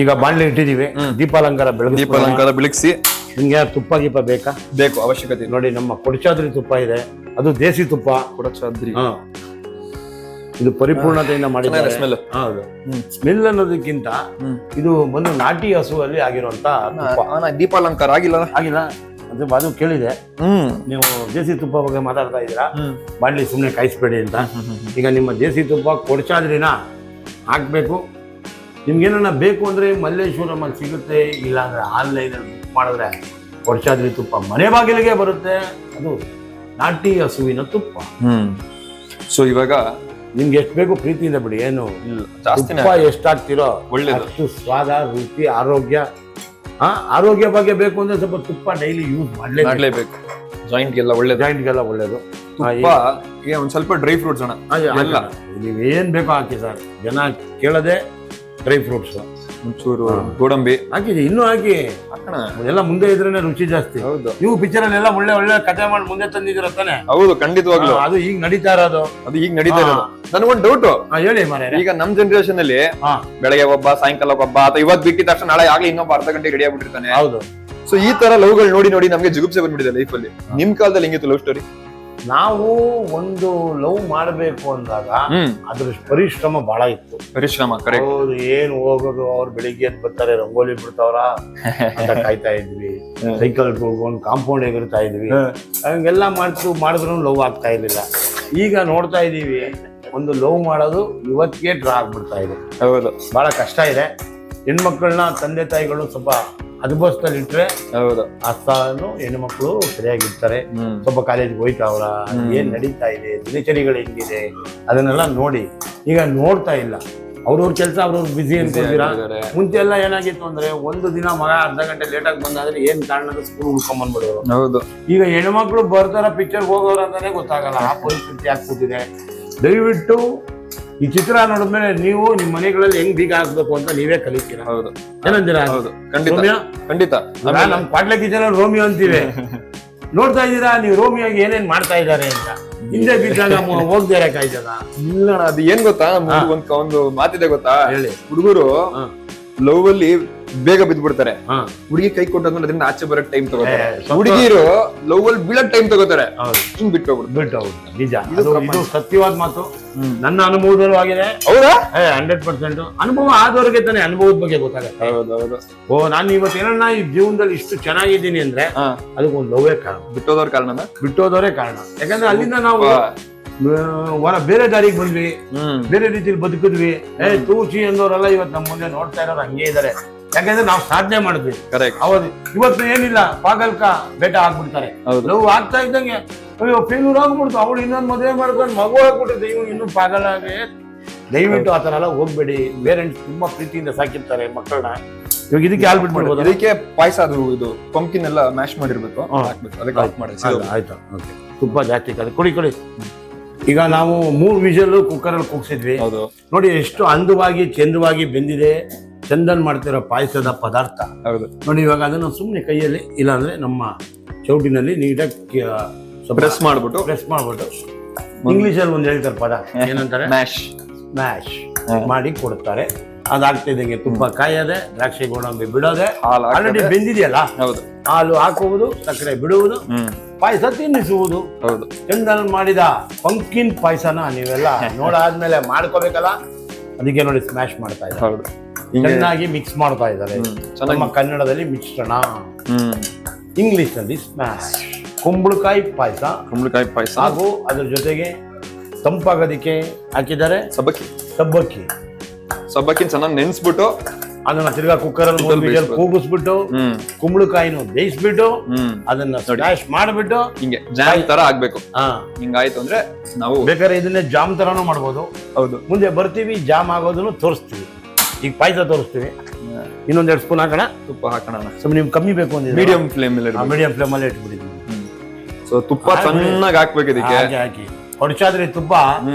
ಈಗ ಬಾಣ್ಲಿ ಇಟ್ಟಿದೀವಿ. ದೀಪಾಲಂಕಾರ ಬೆಳಗಿಸಿ. ನಿಮ್ಗೆ ತುಪ್ಪ ಗೀಪ ಬೇಕಾ? ಬೇಕು, ಅವಶ್ಯಕತೆ. ನೋಡಿ ನಮ್ಮ ಕೊಡಚಾದ್ರಿ ತುಪ್ಪ ಇದೆ, ಅದು ದೇಸಿ ತುಪ್ಪ. ಕೊಡಚಾದ್ರಿ ಇದು ಪರಿಪೂರ್ಣತೆಯಿಂದ ಮಾಡಿದ್ದಾರೆ. ಸ್ಮೆಲ್ ಅನ್ನೋದಕ್ಕಿಂತ ಇದು ಒಂದು ನಾಟಿ ಹಸುವಲ್ಲಿ ಆಗಿರುವಂತ ತುಪ್ಪ. ದೀಪಾಲಂಕಾರ ಆಗಿಲ್ಲ ಅದು ಕೇಳಿದೆ. ನೀವು ದೇಸಿ ತುಪ್ಪ ಬಗ್ಗೆ ಮಾತಾಡ್ತಾ ಇದ್ದೀರಾ, ಬಾಡ್ಲಿ ಸುಮ್ನೆ ಕಾಯಿಸ್ಬೇಡಿ ಅಂತ. ಈಗ ನಿಮ್ಮ ದೇಸಿ ತುಪ್ಪ ಕೊಡಚಾದ್ರಿನ ಹಾಕ್ಬೇಕು. ನಿಮ್ಗೇನ ಬೇಕು ಅಂದ್ರೆ ಮಲ್ಲೇಶ್ವರಂ ಅಲ್ಲಿ ಸಿಗುತ್ತೆ, ಇಲ್ಲ ಅಂದ್ರೆ ಆನ್ಲೈನ್ ಅಲ್ಲಿ ಬುಕ್ ಮಾಡಿದ್ರೆ ಕೊಡಚಾದ್ರಿ ತುಪ್ಪ ಮನೆ ಬಾಗಿಲಿಗೆ ಬರುತ್ತೆ. ಅದು ನಾಟಿ ಹಸುವಿನ ತುಪ್ಪ. ಸೊ ಇವಾಗ ನಿಮ್ಗೆ ಎಷ್ಟು ಬೇಕು ಪ್ರೀತಿಯಿಂದ ಬಿಡಿ, ಏನು ತುಪ್ಪ ಎಷ್ಟಾಗ್ತಿರೋ ಅಷ್ಟು ಸ್ವಾದ, ರುಚಿ, ಆರೋಗ್ಯ. ಆರೋಗ್ಯ ಬಗ್ಗೆ ಬೇಕು ಅಂದ್ರೆ ಸ್ವಲ್ಪ ತುಪ್ಪ ಡೈಲಿ ಯೂಸ್ ಮಾಡ್ಲೇಬೇಕು. ಜಾಯಿಂಟ್ಗೆಲ್ಲ ಒಳ್ಳೇದು. ತುಪ್ಪ ಒಂದ್ ಸ್ವಲ್ಪ ಡ್ರೈ ಫ್ರೂಟ್ಸ್ ಅಣ್ಣ, ನೀವೇನ್ ಬೇಕೋ ಹಾಕಿ ಸರ್. ಜನ ಕೇಳದೆ ಡ್ರೈ ಫ್ರೂಟ್ಸ್, ಒಂಚೂರು ಗೋಡಂಬಿ ಹಾಕಿದೆ. ಇನ್ನೂ ಹಾಕಿ ಎಲ್ಲ ಮುಂದೆ ಇದ್ರೇನೆ ರುಚಿ ಜಾಸ್ತಿ. ಹೌದು, ನೀವು ಪಿಕ್ಚರ್ ಅಲ್ಲಿ ಎಲ್ಲ ಒಳ್ಳೆ ಕಥೆ ಮಾಡಿ ಮುಂದೆ ತಂದಿದ್ದೀರ ತಾನೆ? ಹೌದು, ಖಂಡಿತವಾಗ್ಲು. ಅದು ಈಗ ನಡೀತಾ ಇರೋದು. ನನಗೊಂದು ಡೌಟ್ ಹೇಳಿ ಮಾರ. ಈಗ ನಮ್ ಜನರೇಷನ್ ಅಲ್ಲಿ ಬೆಳಗ್ಗೆ ಒಬ್ಬ, ಸಾಯಂಕಾಲ ಒಬ್ಬ, ಅಥವಾ ಇವತ್ತು ಬಿಟ್ಟಿದ ತಕ್ಷಣ ನಾಳೆ ಆಗ್ಲಿ ಇನ್ನೊಬ್ಬ ಅರ್ಧ ಗಂಟೆ ರೆಡಿ ಆಗ್ಬಿಟ್ಟಿರ್ತಾನೆ. ಹೌದು. ಸೊ ಈ ತರ ಲವ್ಗಳು ನೋಡಿ ನಮ್ಗೆ ಜಿಗುಪ್ಸೆ ಬಂದ್ಬಿಟ್ಟಿದೆ ಲೈಫ್ ಅಲ್ಲಿ. ನಿಮ್ ಕಾಲದಲ್ಲಿ ಹೆಂಗಿತ್ತು ಲವ್ ಸ್ಟೋರಿ? ನಾವು ಒಂದು ಲವ್ ಮಾಡಬೇಕು ಅಂದಾಗ ಅದ್ರ ಪರಿಶ್ರಮ ಬಹಳ ಇತ್ತು. ಪರಿಶ್ರಮ ಕರೆಕ್ಟ್. ಹೌದು, ಏನ್ ಹೋಗೋದು, ಅವ್ರು ಬೆಳಿಗ್ಗೆ ಎದ್ದು ಬರ್ತಾರೆ, ರಂಗೋಲಿ ಬಿಡ್ತಾವ್ರ ಅಂತ ಕಾಯ್ತಾ ಇದ್ವಿ, ಸೈಕಲ್ ಒಂದು ಕಾಂಪೌಂಡ್ ಎಗರ್ತಾ ಇದ್ವಿ, ಹಂಗೆಲ್ಲ ಮಾಡಿದ್ರು ಲವ್ ಆಗ್ತಾ ಇರ್ಲಿಲ್ಲ. ಈಗ ನೋಡ್ತಾ ಇದೀವಿ, ಒಂದು ಲವ್ ಮಾಡೋದು ಇವತ್ತಿಗೆ ಡ್ರಾ ಆಗ್ಬಿಡ್ತಾ ಇದೆ. ಹೌದು, ಬಹಳ ಕಷ್ಟ ಇದೆ. ಹೆಣ್ಮಕ್ಳನ್ನ ತಂದೆ ತಾಯಿಗಳು ಸ್ವಲ್ಪ ಅನುಭವಿಸ್ತಲ್ಲಿ ಇಟ್ರೆ ಹೌದು ಅಸ್ತಾನು ಹೆಣ್ಮಕ್ಳು ಸರಿಯಾಗಿರ್ತಾರೆ. ಸ್ವಲ್ಪ ಕಾಲೇಜ್ಗೆ ಹೋಯ್ತಾವ್ರ, ಏನ್ ನಡೀತಾ ಇದೆ, ದಿನಚರಿಗಳು ಹೆಂಗಿದೆ ಅದನ್ನೆಲ್ಲ ನೋಡಿ. ಈಗ ನೋಡ್ತಾ ಇಲ್ಲ, ಅವ್ರವ್ರ ಕೆಲಸ ಅವ್ರವ್ರ ಬಿಸಿ ಅನ್ಕೊಂಡಿರಾ. ಮುಂಚೆ ಎಲ್ಲ ಏನಾಗಿತ್ತು ಅಂದ್ರೆ, ಒಂದು ದಿನ ಮಗ ಅರ್ಧ ಗಂಟೆ ಲೇಟಾಗಿ ಬಂದಾದ್ರೆ ಏನ್ ಕಾರಣದ ಸ್ಕೂಲ್ ಉಳ್ಕೊಂಡ್ಬಂದ್ಬಿಡೋರು. ಹೌದು, ಈಗ ಹೆಣ್ಮಕ್ಳು ಬರ್ತಾರ ಪಿಕ್ಚರ್ಗೆ ಹೋಗೋರು ಅಂತಾನೆ ಗೊತ್ತಾಗಲ್ಲ. ಆ ಪರಿಸ್ಥಿತಿ ಆಗ್ಬಿಟ್ಟಿದೆ. ದಯವಿಟ್ಟು ಈ ಚಿತ್ರ ನೋಡಿದ್ಮೇಲೆ ನೀವು ನಿಮ್ ಮನೆಗಳಲ್ಲಿ ಹೆಂಗ್ ಬೀಗ ಹಾಕ್ಬೇಕು ಅಂತ ನೀವೇ ಕಲಿತೀರಾ. ಹೌದು, ಏನಂತೀರಾ? ಹೌದು, ಖಂಡಿತ ಖಂಡಿತ. ನಮ್ ಕ್ವಾಟ್ಲೆ ಕಿಚನ್ ರೋಮಿಯೋ ಅಂತೀವಿ. ನೋಡ್ತಾ ಇದ್ದೀರಾ ನೀವು ರೋಮಿಯೋಗೆ ಏನೇನ್ ಮಾಡ್ತಾ ಇದ್ದಾರೆ ಅಂತ. ಹಿಂದೆ ಬಿದ್ದಾಗ ಹೋಗ್ದೇ ಇರಕಾಯ್ತದ? ಇಲ್ಲ, ಅದು ಏನ್ ಗೊತ್ತಾ, ಒಂದು ಮಾತಿದೆ ಗೊತ್ತಾ, ಹೇಳಿ. ಹುಡುಗರು ಲವ್ ಅಲ್ಲಿ ಬೇಗ ಬಿದ್ದ್ಬಿಡ್ತಾರೆ. ಹುಡುಗಿ ಕೈ ಕೊಟ್ಟಾದ್ಮೇಲೆ ಅದರಿಂದ ಆಚೆ ಬರಕ್ ಟೈಮ್ ತಗೋತಾರೆ. ಹುಡುಗಿರು ಲವ್ ಅಲ್ಲಿ ಬೀಳಕ್ ಟೈಮ್ ತಗೋತಾರೆ. ಹಿಂಗ್ ಬಿಟ್ಟು ನಿಜ, ಇದು ಸತ್ಯವಾದ ಮಾತು. ನನ್ನ ಅನುಭವದಲ್ಲೂ ಆಗಿದೆ. ಹೌದಾ? 100% ಅನುಭವ ಆದವ್ರಿಗೆ ತಾನೇ ಅನುಭವದ ಬಗ್ಗೆ ಗೊತ್ತಾಗುತ್ತೆ. ಹೌದೌದು. ನಾನು ಇವತ್ತು ಏನನ್ನ ಈ ಜೀವನದಲ್ಲಿ ಇಷ್ಟು ಚೆನ್ನಾಗಿದ್ದೀನಿ ಅಂದ್ರೆ ಅದಕ್ಕೊಂದು ಲವ್ವೇ ಕಾರಣ. ಬಿಟ್ಟೋದವರೇ ಕಾರಣ. ಯಾಕಂದ್ರೆ ಅಲ್ಲಿಂದ ನಾವು ಬೇರೆ ದಾರಿಗೆ ಬಂದ್ವಿ, ಬೇರೆ ರೀತಿಯಲ್ಲಿ ಬದುಕಿದ್ವಿ. ತೂಚಿ ಅನ್ನೋರೆಲ್ಲ ಇವತ್ತು ನಮ್ಮ ಮುಂದೆ ನೋಡ್ತಾ ಇರೋರು ಹಂಗೆ ಇದಾರೆ. ಯಾಕಂದ್ರೆ ನಾವು ಸಾಧನೆ ಮಾಡಿದ್ವಿ. ಅವ್ರು ಇವತ್ತು ಏನಿಲ್ಲ, ಪಾಗಲ್ಕ ಬೇಟ ಆಗ್ಬಿಡ್ತಾರೆ. ಲವ್ ಆಗ್ತಾ ಇದ್ದಂಗೆ ಅಯ್ಯೋ ಫೇಲ್ಯೂರ್ ಆಗ್ಬಿಡ್ತು, ಅವಳು ಇನ್ನೊಂದು ಮದುವೆ ಮಾಡ್ಕೊಂಡು ಮಗು ಆಗ್ಬಿಟ್ಟಿದೆ, ಇವ್ ಇನ್ನೂ ಪಾಗಲಾಗಿ. ದಯವಿಟ್ಟು ಆ ತರ ಎಲ್ಲ ಹೋಗ್ಬೇಡಿ. ಪೇರೆಂಟ್ಸ್ ತುಂಬಾ ಪ್ರೀತಿಯಿಂದ ಸಾಕಿರ್ತಾರೆ ಮಕ್ಕಳನ್ನ. ಇವಾಗ ಇದಕ್ಕೆ ಹಾಲು ಬಿಟ್ಬಿಡ್ಬೋದು. ಇದಕ್ಕೆ ಪಾಯಸ, ಅದು ಇದು ಪಂಪ್ಕಿನ್ ಎಲ್ಲ ಮ್ಯಾಶ್ ಮಾಡಿರ್ಬೇಕು. ಆಯ್ತು, ತುಪ್ಪ ಜಾಸ್ತಿ ಕೊಡಿ. ಈಗ ನಾವು 3 ವಿಷಲ್ ಕುಕ್ಕರ್ ಅಲ್ಲಿ ಕೂಗ್ಸಿದ್ವಿ. ನೋಡಿ ಎಷ್ಟು ಅಂದವಾಗಿ ಚಂದವಾಗಿ ಬೆಂದಿದೆ. ಚಂದನ್ ಮಾಡ್ತಿರೋ ಪಾಯಸದ ಪದಾರ್ಥ ನೋಡಿ. ಇವಾಗ ಅದನ್ನು ಸುಮ್ಮನೆ ಕೈಯಲ್ಲಿ, ಇಲ್ಲಾಂದ್ರೆ ನಮ್ಮ ಚೌಟಿನಲ್ಲಿ ನೀಟಾಗಿ ಪ್ರೆಸ್ ಮಾಡ್ಬಿಟ್ಟು ಇಂಗ್ಲಿಷ್ ಅಲ್ಲಿ ಒಂದು ಹೇಳ್ತಾರೆ ಪದ, ಏನಂತಾರೆ? ಮ್ಯಾಶ್ ಮಾಡಿ ಕೊಡ್ತಾರೆ. ಅದಾಗ್ತಿದ್ದಂಗೆ ತುಪ್ಪ ಕಾಯದೆ, ದ್ರಾಕ್ಷಿ ಗೋಡಂಬಿ ಬಿಡೋದೆ, ಆಲ್ರೆಡಿ ಬೆಂದಿದೆಯಲ್ಲ, ಹಾಲು ಹಾಕುವುದು, ಸಕ್ಕರೆ ಬಿಡುವುದು, ಪಾಯಸ ತಿನ್ನಿಸುವುದು. ಚಂದನ್ ಮಾಡಿದ ಪಂಪ್ಕಿನ್ ಪಾಯಸನ ನೀವೆಲ್ಲ ನೋಡಾದ್ಮೇಲೆ ಮಾಡ್ಕೋಬೇಕಲ್ಲ. ಅದಕ್ಕೆ ನೋಡಿ ಸ್ಮ್ಯಾಶ್ ಮಾಡ್ತಾ ಇದ್ದಾರೆ, ಚೆನ್ನಾಗಿ ಮಿಕ್ಸ್ ಮಾಡ್ತಾ ಇದ್ದಾರೆ. ನಮ್ಮ ಕನ್ನಡದಲ್ಲಿ ಮಿಶ್ರಣ, ಇಂಗ್ಲಿಷ್ ನಲ್ಲಿ ಸ್ಮ್ಯಾಶ್. ಕುಂಬಳಕಾಯಿ ಪಾಯಸ ಹಾಗೂ ಅದ್ರ ಜೊತೆಗೆ ತಂಪಾಗೋದಿಕ್ಕೆ ಹಾಕಿದ್ದಾರೆ ಸಬ್ಬಕ್ಕಿ ಚೆನ್ನಾಗಿ ನೆನ್ಸ್ಬಿಟ್ಟು ಅದನ್ನ ತಿರ್ಗಾ ಕುಕ್ಕರ್ ಅಲ್ಲಿ ಕೂಗಿಸ್ಬಿಟ್ಟು ಕುಂಬಳಕಾಯಿನ ಬೇಯಿಸ್ಬಿಟ್ಟು ಅದನ್ನ ಸ್ಮ್ಯಾಶ್ ಮಾಡ್ಬಿಟ್ಟು ಹಿಂಗೆ ಜಾಮ್ ತರ ಆಗ್ಬೇಕು. ಹಿಂಗಾಯ್ತು ಅಂದ್ರೆ ನಾವು ಬೇಕಾದ್ರೆ ಇದನ್ನೇ ಜಾಮ್ ತರಾನು ಮಾಡ್ಬೋದು. ಹೌದು, ಮುಂದೆ ಬರ್ತೀವಿ, ಜಾಮ್ ಆಗೋದನ್ನು ತೋರಿಸ್ತೀವಿ. ಈಗ ಪಾಯಸ ತೋರಿಸ್ತೀವಿ. ಇನ್ನೊಂದೆರಡು ಸ್ಪೂನ್ ಹಾಕೋಣ, ತುಪ್ಪ ಹಾಕೋಣ. ಸ್ವಲ್ಪ ನಿಮ್ಗೆ ಕಮ್ಮಿ ಬೇಕು ಅಂದ್ರೆ ಮೀಡಿಯಂ ಫ್ಲೇಮ್ ಅಲ್ಲಿ ಇಟ್ಬಿಟ್ಟಿದ್ವಿ. ಸೊ ತುಪ್ಪ ಚೆನ್ನಾಗಿ ಹಾಕ್ಬೇಕು. ಇದಕ್ಕೆ ಹಾಕಿ ಹೊಡ್ಚಾದ್ರಿ ತುಪ್ಪ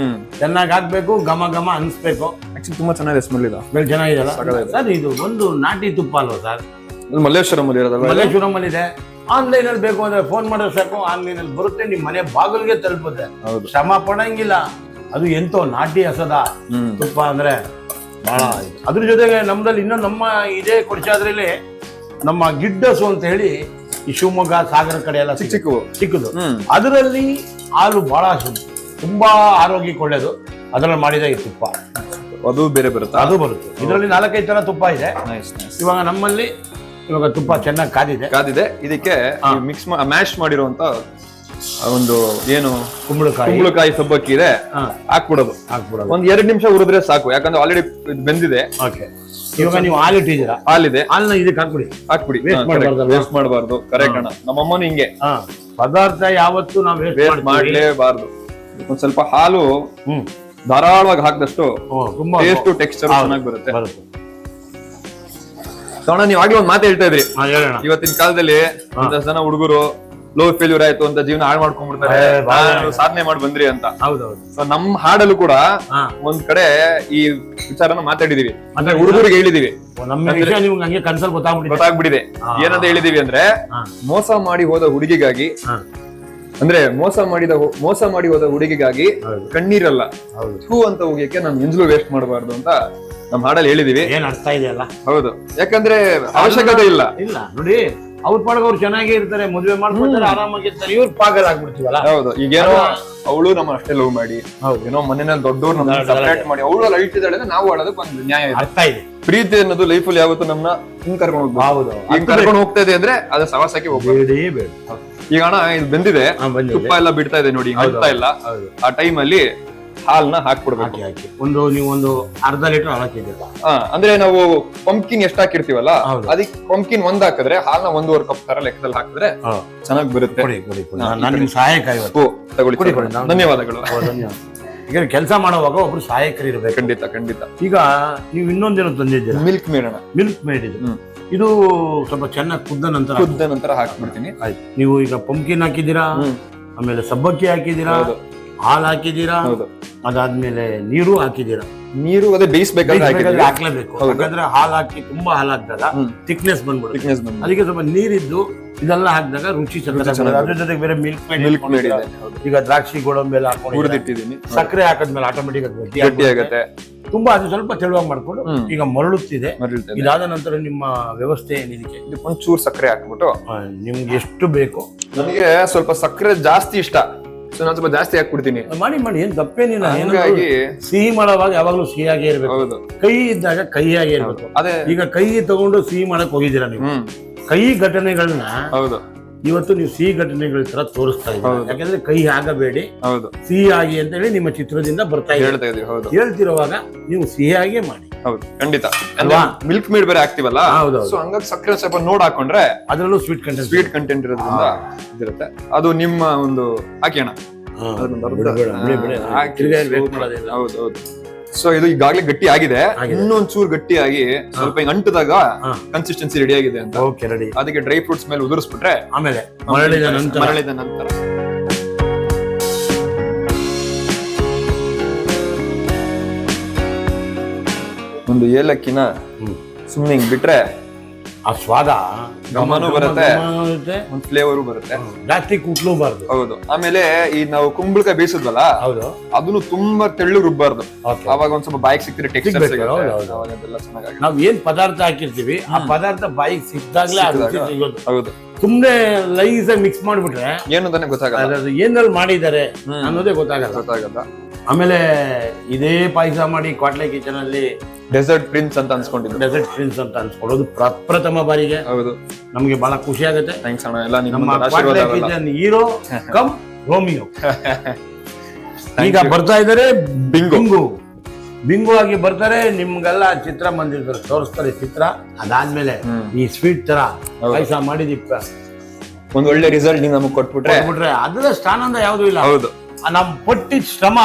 ಚೆನ್ನಾಗಿ ಹಾಕ್ಬೇಕು, ಘಮ ಘಮ ಅನ್ಸ್ಬೇಕು. ಆಕ್ಚುಲಿ ತುಂಬಾ ಚೆನ್ನಾಗಿದೆ, ಸ್ಮೆಲ್ ಚೆನ್ನಾಗಿದೆಲ್ಲ ಸರ್. ಇದು ಒಂದು ನಾಟಿ ತುಪ್ಪ ಅಲ್ವಾ ಸರ್? ಮಲ್ಲೇಶ್ವರಂ ಅಲ್ಲಿ ಇದೆ. ಆನ್ಲೈನ್ ಅಲ್ಲಿ ಬೇಕು ಅಂದ್ರೆ ಫೋನ್ ಮಾಡಿದ್ರೆ ಸಾಕು, ಆನ್ಲೈನ್ ಅಲ್ಲಿ ಬರುತ್ತೆ, ನಿಮ್ ಮನೆ ಬಾಗಿಲಿಗೆ ತಲುಪುತ್ತೆ. ಶ್ರಮ ಪಡಂಗಿಲ್ಲ. ಅದು ಎಂತೋ ನಾಟಿ ಹಸದ ತುಪ್ಪ ಅಂದ್ರೆ ಬಹಳ. ಅದ್ರ ಜೊತೆಗೆ ನಮ್ದಲ್ಲಿ ಇನ್ನೂ ನಮ್ಮ ಇದೇ ಕೊಡ್ಚಾದ್ರಲ್ಲಿ ನಮ್ಮ ಗಿಡ್ಡಸು ಅಂತ ಹೇಳಿ ಈ ಶಿವಮೊಗ್ಗ ಸಾಗರ ಕಡೆ ಎಲ್ಲ ಚಿಕ್ಕದು, ಅದರಲ್ಲಿ ಹಾಲು ಬಹಳ ತುಂಬಾ ಆರೋಗ್ಯಕ್ಕೆ ಒಳ್ಳೇದು. ಅದರಲ್ಲಿ ಮಾಡಿದ ಈ ತುಪ್ಪ ಅದು ಬೇರೆ ಬರುತ್ತೆ. ಇದರಲ್ಲಿ 4-5 ತರ ತುಪ್ಪ ಇದೆ. ಇವಾಗ ನಮ್ಮಲ್ಲಿ ತುಪ್ಪ ಚೆನ್ನಾಗಿ ಕಾದಿದೆ. ಇದಕ್ಕೆ ಮಿಕ್ಸ್ ಮ್ಯಾಶ್ ಮಾಡಿರುವಂತ ಒಂದು ಏನು ಕುಂಬಳಕಾಯಿ ಸಬ್ಬಕ್ಕಿ ಇದೆ, ಹಾಕ್ಬಿಡೋದು. ಒಂದ್ 2 ನಿಮಿಷ ಉರಿದ್ರೆ ಸಾಕು, ಯಾಕಂದ್ರೆ ಆಲ್ರೆಡಿ ಬೆಂದಿದೆ. ಇವಾಗ ನೀವು ಹಾಲಿಟ್ಟಿದ್ದೀರಾ, ಹಾಲಿದೆ, ಹಾಲನ್ನ ಇದಕ್ಕೆ ಹಾಕ್ಬಿಡಿ. ವೇಸ್ಟ್ ಮಾಡಬಾರ್ದು. ಕರೆಕ್ಟ್ ಅಣ್ಣ, ನಮ್ಮಮ್ಮನು ಹಿಂಗೆ. ಪದಾರ್ಥ ಯಾವತ್ತು ನಾವು ವೇಸ್ಟ್ ಮಾಡ್ಲೇಬಾರ್ದು. ಒಂದ್ ಸ್ವಲ್ಪ ಹಾಲು ಧಾರಾಳವಾಗಿ ಹಾಕಿದಷ್ಟು ಟೇಸ್ಟ್ ಟೆಕ್ಸ್ಚರ್ ಚೆನ್ನಾಗಿ ಬರುತ್ತೆ. ಸೋಣ, ನೀವ್ ಆಗ್ಲೇ ಒಂದ್ ಮಾತು ಹೇಳ್ತಾ ಇದ್ರಿ, ಇವತ್ತಿನ ಕಾಲದಲ್ಲಿ ಒಂದಷ್ಟು ಜನ ಹುಡುಗರು ಲವ್ ಫೇಲ್ಯೂರ್ ಆಯ್ತು ಅಂತ ಜೀವನ ಹಾಳು ಮಾಡ್ಕೊಂಡ್ಬಿಡ್ತಾರೆ, ಸಾಧನೆ ಮಾಡಿ ಬಂದ್ರಿ ಅಂತ. ಸೊ ನಮ್ ಹಾಡಲ್ಲೂ ಕೂಡ ಒಂದ್ ಕಡೆ ಈ ವಿಚಾರನ ಮಾತಾಡಿದೀವಿ, ಅಂದ್ರೆ ಹುಡುಗರಿಗೆ ಹೇಳಿದೀವಿ. ಗೊತ್ತಾಗ್ಬಿಟ್ಟಿದೆ. ಏನಂತ ಹೇಳಿದೀವಿ ಅಂದ್ರೆ, ಮೋಸ ಮಾಡಿ ಹೋದ ಹುಡುಗಿಗಾಗಿ, ಅಂದ್ರೆ ಮೋಸ ಮಾಡಿ ಹೋದ ಹುಡುಗಿಗಾಗಿ ಕಣ್ಣೀರಲ್ಲ, ಹೂ ಅಂತ ಹೋಗ್ಯಕ್ಕೆ ನಾನು ಎಂಜಲು ವೇಸ್ಟ್ ಮಾಡಬಾರ್ದು ಅಂತ ನಮ್ ಹಾಡಲ್ಲಿ ಹೇಳಿದೀವಿ. ಏನ್ ಅರ್ಥ ಇದೆಯಲ್ಲ? ಹೌದು, ಯಾಕಂದ್ರೆ ಅವಶ್ಯಕತೆ ಇಲ್ಲ ನೋಡಿ. ಅವ್ರ ಪಾಡ್ಗೆ ಅವ್ರು ಚೆನ್ನಾಗೇ ಇರ್ತಾರೆ, ಮದುವೆ ಮಾಡ್ಕೊತಾರೆ, ಆರಾಮಾಗಿರ್ತಾರೆ. ಇವ್ರು ಪಾಗಲ್ ಆಗ್ಬಿಡ್ತೀವಲ್ಲ. ಹೌದು, ಈಗೇನೋ ಅವಳು ನಮ್ಮ ಅಷ್ಟೇ ಲವ್ ಮಾಡಿ, ಏನೋ ಮನೆಯಲ್ಲಿ ದೊಡ್ಡವ್ರು ನಮ್ಮ ಸಪರೇಟ್ ಮಾಡಿ ಅವಳು ಲೈಟ್ ಇದ್ದಾಳೆ, ನಾವು ಆಡೋದಕ್ಕೆ ಒಂದು ನ್ಯಾಯ ಇದೆ. ಅರ್ಥ ಇದೆ. ಪ್ರೀತಿ ಅನ್ನೋದು ಲೈಫಲ್ಲಿ ಯಾವತ್ತು ನಮ್ಮನ್ನ ಹಿಂಗ್ ಕರ್ಕೊಂಡು ಹೋಗ್ಬೋದು. ಹೌದು, ಹಿಂಗ್ ಕರ್ಕೊಂಡು ಹೋಗ್ತಾ ಇದೆ ಅಂದ್ರೆ ಅದು ಸವಾಸಕ್ಕೆ ಹೋಗ್ಬೇಡಿ. ಈಗ ಅಣ್ಣ ಇದು ಬಂದಿದೆ, ತುಪ್ಪ ಎಲ್ಲ ಬಿಡ್ತಾ ಇದೆ ನೋಡಿ, ಆಗ್ತಾ ಇಲ್ಲ. ಆ ಟೈಮ್ ಅಲ್ಲಿ ಹಾಲ್ನ ಹಾಕ್ಬಿಡ್ಬೇಕು. ನೀವೊಂದು ಅರ್ಧ ಲೀಟರ್ ಹಾಲು ಹಾಕಿದ್ದೀರಾ. ಅಂದ್ರೆ ನಾವು ಪಂಪ್ಕಿನ್ ಎಷ್ಟ್ ಹಾಕಿರ್ತೀವಲ್ಲ, ಅದಕ್ಕೆ ಪಂಪ್ಕಿನ್ ಒಂದ್ ಹಾಕಿದ್ರೆ ಹಾಲ್ನ 1.5 ಕಪ್ ತರ ಲೆಕ್ಕದಲ್ಲಿ ಹಾಕಿದ್ರೆ ಚೆನ್ನಾಗಿ ಬರುತ್ತೆ. ಸಹಾಯಕ ತಗೊಳ್ಳಿ, ಧನ್ಯವಾದಗಳು. ಈಗ ಕೆಲಸ ಮಾಡುವಾಗ ಒಬ್ರು ಸಹಾಯಕರು ಇರ್ಬೇಕು. ಖಂಡಿತ ಖಂಡಿತ. ಈಗ ನೀವು ಇನ್ನೊಂದೇನೋ ತಂದಿದ್ದೀರಾ, ಮಿಲ್ಕ್ ಮೇಡ್ ಅಣ್ಣ. ಮಿಲ್ಕ್ ಮೇಡ್ ಇದು ಸ್ವಲ್ಪ ಚೆನ್ನಾಗಿ ಕುದ್ದ ನಂತರ ಹಾಕ್ಬಿಡ್ತೀನಿ. ಆಯ್ತು. ನೀವು ಈಗ ಪಂಪ್ಕಿನ್ ಹಾಕಿದ್ದೀರಾ, ಆಮೇಲೆ ಸಬ್ಬಕ್ಕಿ ಹಾಕಿದ್ದೀರಾ, ಹಾಲು ಹಾಕಿದ್ದೀರಾ, ಅದಾದ್ಮೇಲೆ ನೀರು ಹಾಕಿದ್ದೀರಾ. ನೀರು ಅದೇ ಬೇಯಿಸ್ಬೇಕಾದ್ರೆ ಹಾಕ್ಲೇಬೇಕು, ಯಾಕಂದ್ರೆ ಹಾಲು ಹಾಕಿ ತುಂಬಾ ಹಾಲು ಹಾಕಿದಾಗ ಥಿಕ್ನೆಸ್ ಬಂದ್ಬಿಡುತ್ತೆ. ಅದಕ್ಕೆ ಸ್ವಲ್ಪ ನೀರಿದ್ದು ಇದೆಲ್ಲ ಹಾಕಿದಾಗ ರುಚಿ ಚೆನ್ನಾಗಿ. ಅದ್ರ ಜೊತೆಗೆ ಬೇರೆ ಮಿಲ್ಕ್ ಮೇಡ್ ಇದೆ. ಈಗ ದ್ರಾಕ್ಷಿ ಗೋಡಂಬಿ ಎಲ್ಲ ಹುರಿದಿಟ್ಟಿದ್ದೀನಿ, ಸಕ್ಕರೆ ಹಾಕಿದ್ಮೇಲೆ ಆಟೋಮೆಟಿಕ್ ಗಟ್ಟಿ ಆಗುತ್ತೆ. ತುಂಬಾ ಅದು ಸ್ವಲ್ಪ ತೆಳುವಾಗಿ ಮಾಡ್ಕೊಂಡು ಈಗ ಮರಳುತ್ತಿದೆ. ಇದಾದ ನಂತರ ನಿಮ್ಮ ವ್ಯವಸ್ಥೆ ಏನಿದೆ, ಒಂಚೂರು ಸಕ್ಕರೆ ಹಾಕ್ಬಿಟ್ಟು ನಿಮ್ಗೆ ಎಷ್ಟು ಬೇಕು. ನನಗೆ ಸ್ವಲ್ಪ ಸಕ್ಕರೆ ಜಾಸ್ತಿ ಇಷ್ಟ, ಸೊ ನಾನು ಸ್ವಲ್ಪ ಜಾಸ್ತಿ ಹಾಕ್ಬಿಡ್ತೀನಿ. ಮಾಡಿ ಏನ್ ತಪ್ಪೇನಿಲ್ಲ. ಸಿಹಿ ಮಾಡೋವಾಗ ಯಾವಾಗ್ಲೂ ಸಿಹಿಯಾಗಿ ಇರ್ಬೇಕು. ಕೈ ಇದ್ದಾಗ ಕೈಯಾಗಿ ಇರ್ಬೇಕು. ಅದೇ ಈಗ ಕೈ ತಗೊಂಡು ಸಿಹಿ ಮಾಡಕ್ ಹೋಗಿದ್ದೀರಾ ನೀವು, ಕೈ ಘಟನೆಗಳನ್ನ ಇವತ್ತು ನೀವು ಸಿಹಿ ಘಟನೆಗಳ ತರ ತೋರಿಸ್ತಾ ಇದ್ದೀರಾ. ಯಾಕಂದ್ರೆ ಕೈ ಆಗಬೇಡಿ, ಸಿಹಿ ಆಗಿ ಅಂತ ಹೇಳಿ ನಿಮ್ಮ ಚಿತ್ರದಿಂದ ಬರ್ತಾ ಇದೆ. ಹೇಳ್ತಿರುವಾಗ ನೀವು ಸಿಹಿಯಾಗಿ ಮಾಡಿ. ಹೌದು, ಖಂಡಿತ. ಮಿಲ್ಕ್ ಮೇಡ್ ಬೇರೆ ಆಗ್ತಿವಲ್ಲ, ಸೊ ಹಂಗಾಗಿ ಸಕ್ಕರೆ ಸ್ವಲ್ಪ ನೋಡ್ ಹಾಕೊಂಡ್ರೆ ಅದರಲ್ಲೂ ಸ್ವೀಟ್ ಕಂಟೆಂಟ್ ಇರೋದ್ರಿಂದ ಇದಿರುತ್ತೆ. ಅದು ನಿಮ್ಮ ಒಂದು ಹಾಕೋಣ. ಹೌದು. ಸೊ ಇದು ಈಗಾಗ್ಲೇ ಗಟ್ಟಿ ಆಗಿದೆ, ಇನ್ನೊಂಚೂರು ಗಟ್ಟಿಯಾಗಿ ಸ್ವಲ್ಪ ಹಿಂಗ್ ಅಂಟಿದಾಗ ಕನ್ಸಿಸ್ಟೆನ್ಸಿ ರೆಡಿ ಆಗಿದೆ ಅಂತ. ಅದಕ್ಕೆ ಡ್ರೈ ಫ್ರೂಟ್ಸ್ ಮೇಲೆ ಉದುರಿಸ್ಬಿಟ್ರೆ ಆಮೇಲೆ ಮರಳಿದ ನಂತರ ಒಂದು ಏಲಕ್ಕಿನ ಸುಮ್ಮನೆ ಹಿಂಗ್ ಬಿಟ್ರೆ ಆ ಸ್ವಾದ ಗಮನೂ ಬರುತ್ತೆ, ಒಂದು ಫ್ಲೇವರು ಬರುತ್ತೆ. ಜಾಸ್ತಿ ಕುಟ್ಲೂಬಾರ್ದು. ಹೌದು. ಆಮೇಲೆ ಈ ನಾವು ಕುಂಬಳಕಾಯಿ ಬೇಯಿಸಿದ್ವಲ್ಲ, ಅದನ್ನು ತುಂಬಾ ತೆಳ್ಳು ರುಬ್ಬಾರ್ದು. ಅವಾಗ ಒಂದ್ ಸ್ವಲ್ಪ ಬಾಯಿಗೆ ಸಿಕ್ಕಿದ್ರೆ ಟೆಕ್ಸ್ಚರ್ ಸಿಗುತ್ತೆ. ನಾವ್ ಏನ್ ಪದಾರ್ಥ ಹಾಕಿರ್ತೀವಿ ಆ ಪದಾರ್ಥ ಬಾಯಿಗೆ ಸಿಕ್ಕಾಗ್ಲೇ ಸಿಗೋದು. ಹೌದು. ಸುಮ್ನೆ ಲೈಸ್ ಆಗಿ ಮಿಕ್ಸ್ ಮಾಡ್ಬಿಟ್ರೆ ಏನು ತಾನೇ ಗೊತ್ತಾಗಲ್ಲ, ಏನಲ್ಲಿ ಮಾಡಿದ್ದಾರೆ ಅನ್ನೋದೇ ಗೊತ್ತಾಗಲ್ಲ. ಆಮೇಲೆ ಇದೇ ಪಾಯಸ ಮಾಡಿ ಕ್ವಾಟ್ಲೆ ಕಿಚನ್ ಅಲ್ಲಿ ಡೆಸರ್ಟ್ ಪ್ರಿನ್ಸ್ ಅಂತ ಅನ್ಸ್ಕೊಳ್ಳೋದು ಪ್ರಪ್ರಥಮ ಬಾರಿಗೆ. ಹೌದು, ನಮ್ಗೆ ಬಹಳ ಖುಷಿ ಆಗುತ್ತೆ. ಥ್ಯಾಂಕ್ಸ್ ಅಣ್ಣ. ಎಲ್ಲ ನಮ್ಮ ಕ್ವಾಟ್ಲೆ ಕಿಚನ್ ಹೀರೋ ಕಮ್ ರೋಮಿಯೋ ಈಗ ಬರ್ತಾ ಇದಾರೆ. ಬಿಂಗು ಆಗಿ ಬರ್ತಾರೆ. ನಿಮ್ಗೆಲ್ಲ ಚಿತ್ರಮಂದಿರದಲ್ಲಿ ತೋರಿಸ್ತಾರೆ ಚಿತ್ರ. ಅದಾದ್ಮೇಲೆ ಈ ಸ್ವೀಟ್ ತರ ಪಾಯಸ ಮಾಡಿದಿಪ್ಪ ಒಂದ್ ಒಳ್ಳೆ ರಿಸಲ್ಟ್ ನಮಗ್ ಕೊಟ್ಬಿಟ್ರೆ ಅದರಷ್ಟು ಆನಂದ ಯಾವ್ದು ಇಲ್ಲ. ಹೌದು, ನಮ್ ಪಟ್ಟಿದ ಶ್ರಮ,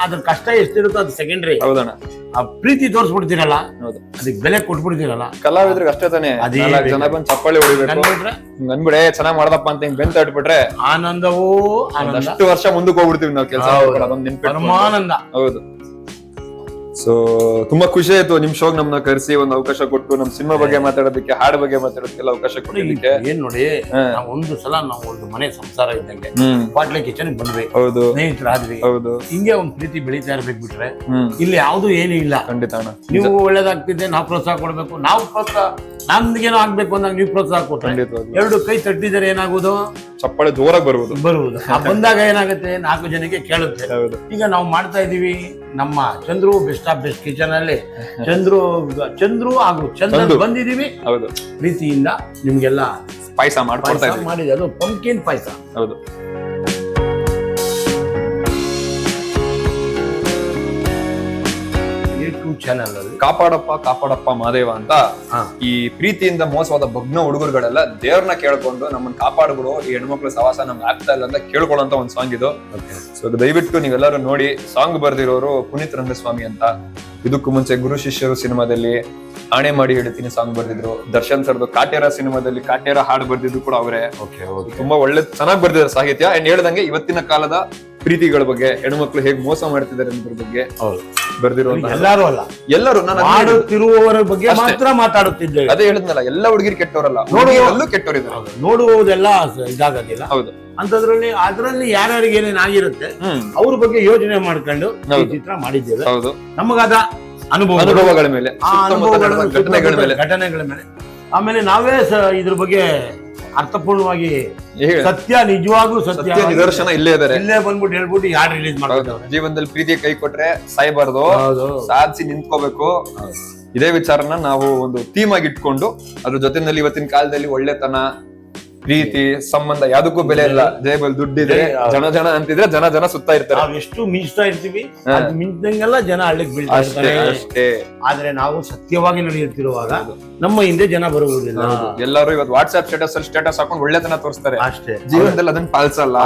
ಅದ್ರ ಕಷ್ಟ ಎಷ್ಟಿರುತ್ತೋ ಅದು ಸೆಕೆಂಡ್ರಿ. ಹೌದಣ್ಣ. ಆ ಪ್ರೀತಿ ತೋರಿಸ್ಬಿಡ್ತೀರಲ್ಲ, ಅದಕ್ಕೆ ಬೆಲೆ ಕೊಟ್ಬಿಡ್ತೀರಲ್ಲ. ಕಲಾವಿದ್ರಿಗೆ ಅಷ್ಟೇ ತಾನೆ, ಜನ ಬಂದ್ ಚಪ್ಪಾಳಿ ಹೊಡಿಬೇಕು ಅನ್ಬಿಡೆ ಚೆನ್ನಾಗ್ ಮಾಡ್ದಪ್ಪ ಅಂತ ಹಿಂಗ್ ಬೆಂತ ಇಟ್ಬಿಟ್ರೆ ಆನಂದವೂ ಅಷ್ಟು ವರ್ಷ ಮುಂದಕ್ಕೆ ಹೋಗ್ಬಿಡ್ತೀವಿ ನಾವು ಕೆಲಸ. ಪರಮಾನಂದ. ಹೌದು. ಸೊ ತುಂಬಾ ಖುಷಿ ಆಯ್ತು ನಿಮ್ ಶೋಗ್ ನಮ್ನ ಕರೆಸಿ ಒಂದು ಅವಕಾಶ ಕೊಟ್ಟು ನಮ್ ಸಿನಿಮಾ ಬಗ್ಗೆ ಮಾತಾಡೋದಕ್ಕೆ, ಹಾಡು ಬಗ್ಗೆ ಮಾತಾಡೋದಕ್ಕೆಲ್ಲ ಅವಕಾಶ ಕೊಟ್ಟಿದ್ದಕ್ಕೆ. ಏನ್ ನೋಡಿ, ಒಂದು ಸಲ ನಾವು ಒಂದು ಮನೆ ಸಂಸಾರ ಇದ್ದಂಗೆ ಕ್ವಾಟ್ಲೆ ಕಿಚನ್ ಬಂದ್ವಿ, ಸ್ನೇಹಿತರಾದ್ವಿ. ಹೌದು, ಹಿಂಗೆ ಒಂದ್ ಪ್ರೀತಿ ಬೆಳೀತಾ ಇರ್ಬೇಕು. ಬಿಟ್ರೆ ಇಲ್ಲಿ ಯಾವ್ದು ಏನು ಇಲ್ಲ. ಖಂಡಿತ ಅಣ್ಣ. ನೀವು ಒಳ್ಳೇದಾಗ್ತಿದ್ದೆ, ನಾವು ಪ್ರೋತ್ಸಾಹ ಕೊಡ್ಬೇಕು. ನಾವು ಪ್ರೋತ್ಸಾಹ ನಮ್ಗೇನೋ ಆಗ್ಬೇಕು ಅಂದಾಗ ನೀವು ಪ್ರೋತ್ಸಾಹ ಕೊಟ್ರೆ ಎರಡು ಕೈ ತಟ್ಟಿದರೆ ಏನಾಗುವುದು, ಚಪ್ಪಾಳೆ ಜೋರಾಗಿ ಬರುವುದು. ಬಂದಾಗ ಏನಾಗುತ್ತೆ, 4 ಜನಕ್ಕೆ ಕೇಳುತ್ತೆ. ಈಗ ನಾವು ಮಾಡ್ತಾ ಇದೀವಿ ನಮ್ಮ Chandru best of best kitchen ಅಲ್ಲಿ. ಚಂದ್ರು ಹಾಗೂ ಚಂದ್ರನ್ ಬಂದಿದೀವಿ. ಹೌದು, ಪ್ರೀತಿಯಿಂದ ನಿಮ್ಗೆಲ್ಲ ಪಾಯಸ ಮಾಡಿದೆ. ಅದು ಪಂಪ್ಕಿನ್ ಪಾಯಸ. ಹೌದು. ಚಾನೆಲ್ ಅಲ್ಲಿ ಕಾಪಾಡಪ್ಪ ಮಾದೇವ ಅಂತ ಈ ಪ್ರೀತಿಯಿಂದ ಮೋಸವಾದ ಭಗ್ನ ಹುಡುಗರುಗಳೆಲ್ಲ ದೇವ್ರನ್ನ ಕೇಳ್ಕೊಂಡು ನಮ್ಮನ್ನ ಕಾಪಾಡ್ಬಿಡು, ಈ ಹೆಣ್ಮಕ್ಳು ಸವಾಸ ನಮ್ಗೆ ಆಗ್ತಾ ಇಲ್ಲ ಅಂತ ಕೇಳ್ಕೊಳ್ಳೋಂತ ಒಂದ್ ಸಾಂಗ್ ಇದು. ಸೊ ದಯವಿಟ್ಟು ನೀವೆಲ್ಲರೂ ನೋಡಿ. ಸಾಂಗ್ ಬರ್ದಿರೋರು ಪುನೀತ್ ರಂಗಸ್ವಾಮಿ ಅಂತ. ಇದಕ್ಕೂ ಮುಂಚೆ ಗುರು ಶಿಷ್ಯರು ಸಿನಿಮಾದಲ್ಲಿ ಆಣೆ ಮಾಡಿ ಹೇಳ್ತೀನಿ ಸಾಂಗ್ ಬರ್ದಿದ್ರು. ದರ್ಶನ್ ಸರ್ದು ಕಾಟೇರ ಸಿನಿಮಾದಲ್ಲಿ ಕಾಟೇರ ಹಾಡು ಬರ್ದಿದ್ರು ಕೂಡ ಅವರೇ. ತುಂಬಾ ಒಳ್ಳೆ ಚೆನ್ನಾಗಿ ಬರ್ದಿದ್ದಾರೆ ಸಾಹಿತ್ಯ. ಅಂಡ್ ಹೇಳ್ದಂಗೆ ಇವತ್ತಿನ ಕಾಲದ ಪ್ರೀತಿಗಳ ಬಗ್ಗೆ, ಹೆಣ್ಮಕ್ಳು ಹೇಗ್ ಮೋಸ ಮಾಡ್ತಿದ್ದಾರೆ ಅನ್ನೋದ್ರ ಬಗ್ಗೆ ಬರ್ದಿರೋ ಎಲ್ಲರೂ ಅಲ್ಲ, ಎಲ್ಲರೂ ಮಾಡುತ್ತಿರುವವರ ಬಗ್ಗೆ ಮಾತ್ರ ಮಾತಾಡುತ್ತಿದ್ದೇವೆ. ಅದೇ ಹೇಳಿದ್ನಲ್ಲ, ಎಲ್ಲ ಹುಡುಗಿರು ಕೆಟ್ಟವರಲ್ಲ, ನೋಡುವಲ್ಲೂ ಕೆಟ್ಟವರಿದ್ದಾರೆ. ನೋಡುವುದೆಲ್ಲ ಇದಾಗೋದಿಲ್ಲ. ಹೌದು, ಅದ್ರಲ್ಲಿ ಯಾರ್ಯಾರಿಗೆ ಏನೇನ್ ಆಗಿರುತ್ತೆ ಅವ್ರ ಬಗ್ಗೆ ಯೋಚನೆ ಮಾಡ್ಕೊಂಡು ಚಿತ್ರ ಮಾಡಿದ್ದೇವೆ. ಹೌದು, ನಮಗಾದ ಅನುಭವಗಳ ಮೇಲೆ, ಘಟನೆಗಳ ಮೇಲೆ. ಆಮೇಲೆ ನಾವೇ ಇದ್ರ ಬಗ್ಗೆ ಅರ್ಥಪೂರ್ಣವಾಗಿ ಹೇಳಿ. ಸತ್ಯ, ನಿಜವಾಗ್ಲೂ ಸತ್ಯ ಸತ್ಯ ನಿದರ್ಶನ ಇಲ್ಲೇ ಇದಾರೆ. ಇಲ್ಲೇ ಬಂದ್ಬಿಟ್ಟು ಹೇಳ್ಬಿಟ್ಟು ಯಾರು ರಿಲೀಸ್ ಮಾಡ್ತಾರೆ. ಜೀವನದಲ್ಲಿ ಪ್ರೀತಿಯ ಕೈ ಕೊಟ್ರೆ ಸಾಯ್ಬಾರ್ದು, ಹೌದು. ಸಾಧಿಸಿ ನಿಂತ್ಕೋಬೇಕು. ಇದೇ ವಿಚಾರನ ನಾವು ಒಂದು ಥೀಮ್ ಆಗಿ ಇಟ್ಕೊಂಡು ಅದ್ರ ಜೊತೆನಲ್ಲಿ ಇವತ್ತಿನ ಕಾಲದಲ್ಲಿ ಒಳ್ಳೆತನ, ಪ್ರೀತಿ, ಸಂಬಂಧ ಯಾವ್ದಕ್ಕೂ ಬೆಲೆ ಇಲ್ಲ. ಜೇಬಲ್ ದುಡ್ಡಿದ್ರೆ ಜನ ಅಂತಿದ್ರೆ ಜನ ಸುತ್ತಾ ಇರ್ತಾರೆ. ನಾವ್ ಎಷ್ಟು ಮಿಂಚ್ತಾ ಇರ್ತೀವಿ, ಅದ್ ಮಿಂಚ್ದಂಗೆಲ್ಲ ಜನ ಹಳ್ಳಿಗೆ ಬೀಳ್ತಾ ಇರ್ತಾರೆ. ಅಷ್ಟೇ. ಆದ್ರೆ ನಾವು ಸತ್ಯವಾಗಿ ನಡೆಯುತ್ತಿರುವಾಗ ನಮ್ಮ ಹಿಂದೆ ಜನ ಬರುವುದಿಲ್ಲ. ಎಲ್ಲರೂ ಇವತ್ತು ವಾಟ್ಸ್ಆಪ್ ಸ್ಟೇಟಸ್ ಹಾಕೊಂಡು ಒಳ್ಳೆತನ ತೋರಿಸ್ತಾರೆ ಅಷ್ಟೇ. ಜೀವನದಲ್ಲಿ ಅದನ್ನ ಪಾಲಿಸಲ್ಲ.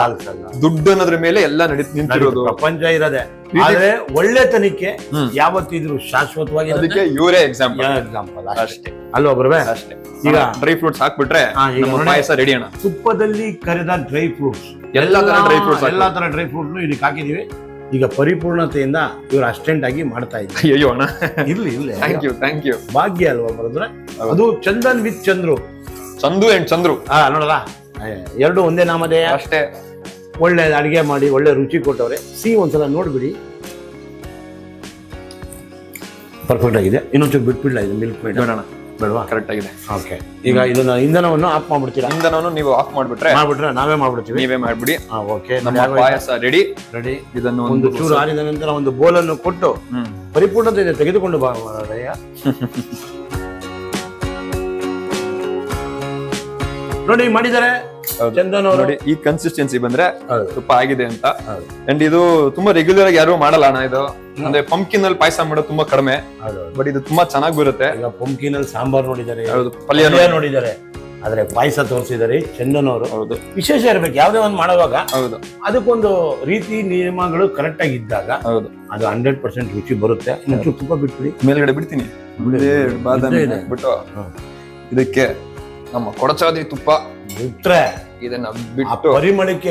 ದುಡ್ಡು ಅನ್ನೋದ್ರ ಮೇಲೆ ಎಲ್ಲ ನಿಂತಿರೋದು ಪ್ರಪಂಚ ಇರೋದೆ. ಆದ್ರೆ ಒಳ್ಳೆತನಕ್ಕೆ ಯಾವತ್ತಿದ್ರು ಶಾಶ್ವತವಾಗಿ. ಅದಕ್ಕೆ ಇವರೇ ಎಕ್ಸಾಂಪಲ್ ಅಷ್ಟೇ ಅಲ್ವಾ ಬರ್ಬೇ? ಅಷ್ಟೇ. ಈಗ ಡ್ರೈ ಫ್ರೂಟ್ಸ್ ಹಾಕ್ಬಿಟ್ರೆ ಪಾಯಸ ರೆಡಿ ಅಣ್ಣ. ತುಪ್ಪದಲ್ಲಿ ಕರೆದ ಡ್ರೈ ಫ್ರೂಟ್ಸ್, ಎಲ್ಲಾ ತರ ಡ್ರೈ ಫ್ರೂಟ್ಸ್, ಎಲ್ಲಾ ತರ ಡ್ರೈ ಫ್ರೂಟ್ ಇದಕ್ಕೆ ಹಾಕಿದೀವಿ. ಈಗ ಪರಿಪೂರ್ಣತೆಯಿಂದ ಇವ್ರು ಅಸಿಸ್ಟೆಂಟ್ ಆಗಿ ಮಾಡ್ತಾ ಇದ್ದಾರೆ. ಅಯ್ಯೋ ಅಣ್ಣ, ಇರ್ಲಿ ಥ್ಯಾಂಕ್ ಯು. ಭಾಗ್ಯ ಅಲ್ವಾ ಬರೋದ್ರೆ? ಅದು ಚಂದನ್ ವಿತ್ ಚಂದ್ರು, ಚಂದು ಅಂಡ್ ಚಂದ್ರು. ನೋಡಲ್ಲ, ಎರಡು ಒಂದೇ ನಾಮಧೇಯ. ಅಷ್ಟೇ. ಒಳ್ಳೆ ಅಡಿಗೆ ಮಾಡಿ ಒಳ್ಳೆ ರುಚಿ ಕೊಟ್ಟವ್ರೆ. ಒಂದ್ಸಲ ನೋಡ್ಬಿಡಿ, ಪರ್ಫೆಕ್ಟ್ ಆಗಿದೆ. ಇನ್ನೊಂಚೂರು ಬಿಟ್ಬಿಡ್ಲ ಇದು ಮಿಲ್ಕ್ ಮೇಡ್ ಬೇಡವಾ? ಕರೆಕ್ಟ್ ಆಗಿದೆ. ಓಕೆ, ಈಗ ಇದನ್ನ ಇಂಧನವನ್ನು ಆಫ್ ಮಾಡ್ಬಿಡ್ತೀರಾ? ಇಂಧನವನ್ನು ನೀವು ಆಫ್ ಮಾಡ್ಬಿಟ್ರೆ ನಾವೇ ಮಾಡ್ಬಿಡ್ತೀವಿ. ನೀವೇ ಮಾಡ್ಬಿಡಿ. ಓಕೆ, ನಮ್ಮ ಪಾಯಸ ರೆಡಿ. ಇದನ್ನು ಒಂದು ಚೂರು ಆರಿದ ನಂತರ ಒಂದು ಬೋಲನ್ನು ಕೊಟ್ಟು ಪರಿಪೂರ್ಣತೆ ತೆಗೆದುಕೊಂಡು ಬಾ ಮಾರಾಯ. ನೋಡಿ ಮಾಡಿದ್ದಾರೆ ಚಂದನ್ ಅವರು. ನೋಡಿ ಈ ಕನ್ಸಿಸ್ಟೆನ್ಸಿ ಬಂದ್ರೆ ತುಪ್ಪ ಆಗಿದೆ ಅಂತ. ಅಂಡ್ ಇದು ತುಂಬಾ ರೆಗ್ಯುಲರ್ ಆಗಿ ಯಾರು ಮಾಡಲ್ಲ ಅಣ್ಣ. ಇದು ಅಂದ್ರೆ ಪಂಪ್ಕಿನ್ ಅಲ್ಲಿ ಪಾಯಸ ಮಾಡೋದು ತುಂಬಾ ಕಡಿಮೆ, ಬಟ್ ಇದು ತುಂಬಾ ಚೆನ್ನಾಗಿ ಬರುತ್ತೆ. ಈಗ ಪಂಪ್ಕಿನ್ ಅಲ್ಲಿ ಸಾಂಬಾರ್ ನೋಡಿದ್ದಾರೆ, ಪಲ್ಯ ನೋಡಿದ್ದಾರೆ, ಆದ್ರೆ ಪಾಯಸ ತೋರಿಸಿದ್ದಾರೆ ಚಂದನ್ ಅವರು. ಹೌದು, ವಿಶೇಷ ಇರ್ಬೇಕು ಯಾವ್ದೇ ಒಂದು ಮಾಡುವಾಗ. ಹೌದು, ಅದಕ್ಕೊಂದು ರೀತಿ ನಿಯಮಗಳು ಕರೆಕ್ಟ್ ಆಗಿ ಇದ್ದಾಗ ಹೌದು, ಅದು 100% ರುಚಿ ಬರುತ್ತೆ. ಇನ್ನೊಂದು ತುಪ್ಪ ಬಿಟ್ಬಿಡಿ, ಮೇಲ್ಗಡೆ ಬಿಡ್ತೀನಿ. ಬಾದಾಮಿ ಬಿಟ್ಟು ಇದಕ್ಕೆ ನಮ್ಮ ಕೊಡಚಾದ್ರಿ ತುಪ್ಪ ಬಿಟ್ರೆ ಇದನ್ನ ಬಿಟ್ಟು ಪರಿಮಳಕ್ಕೆ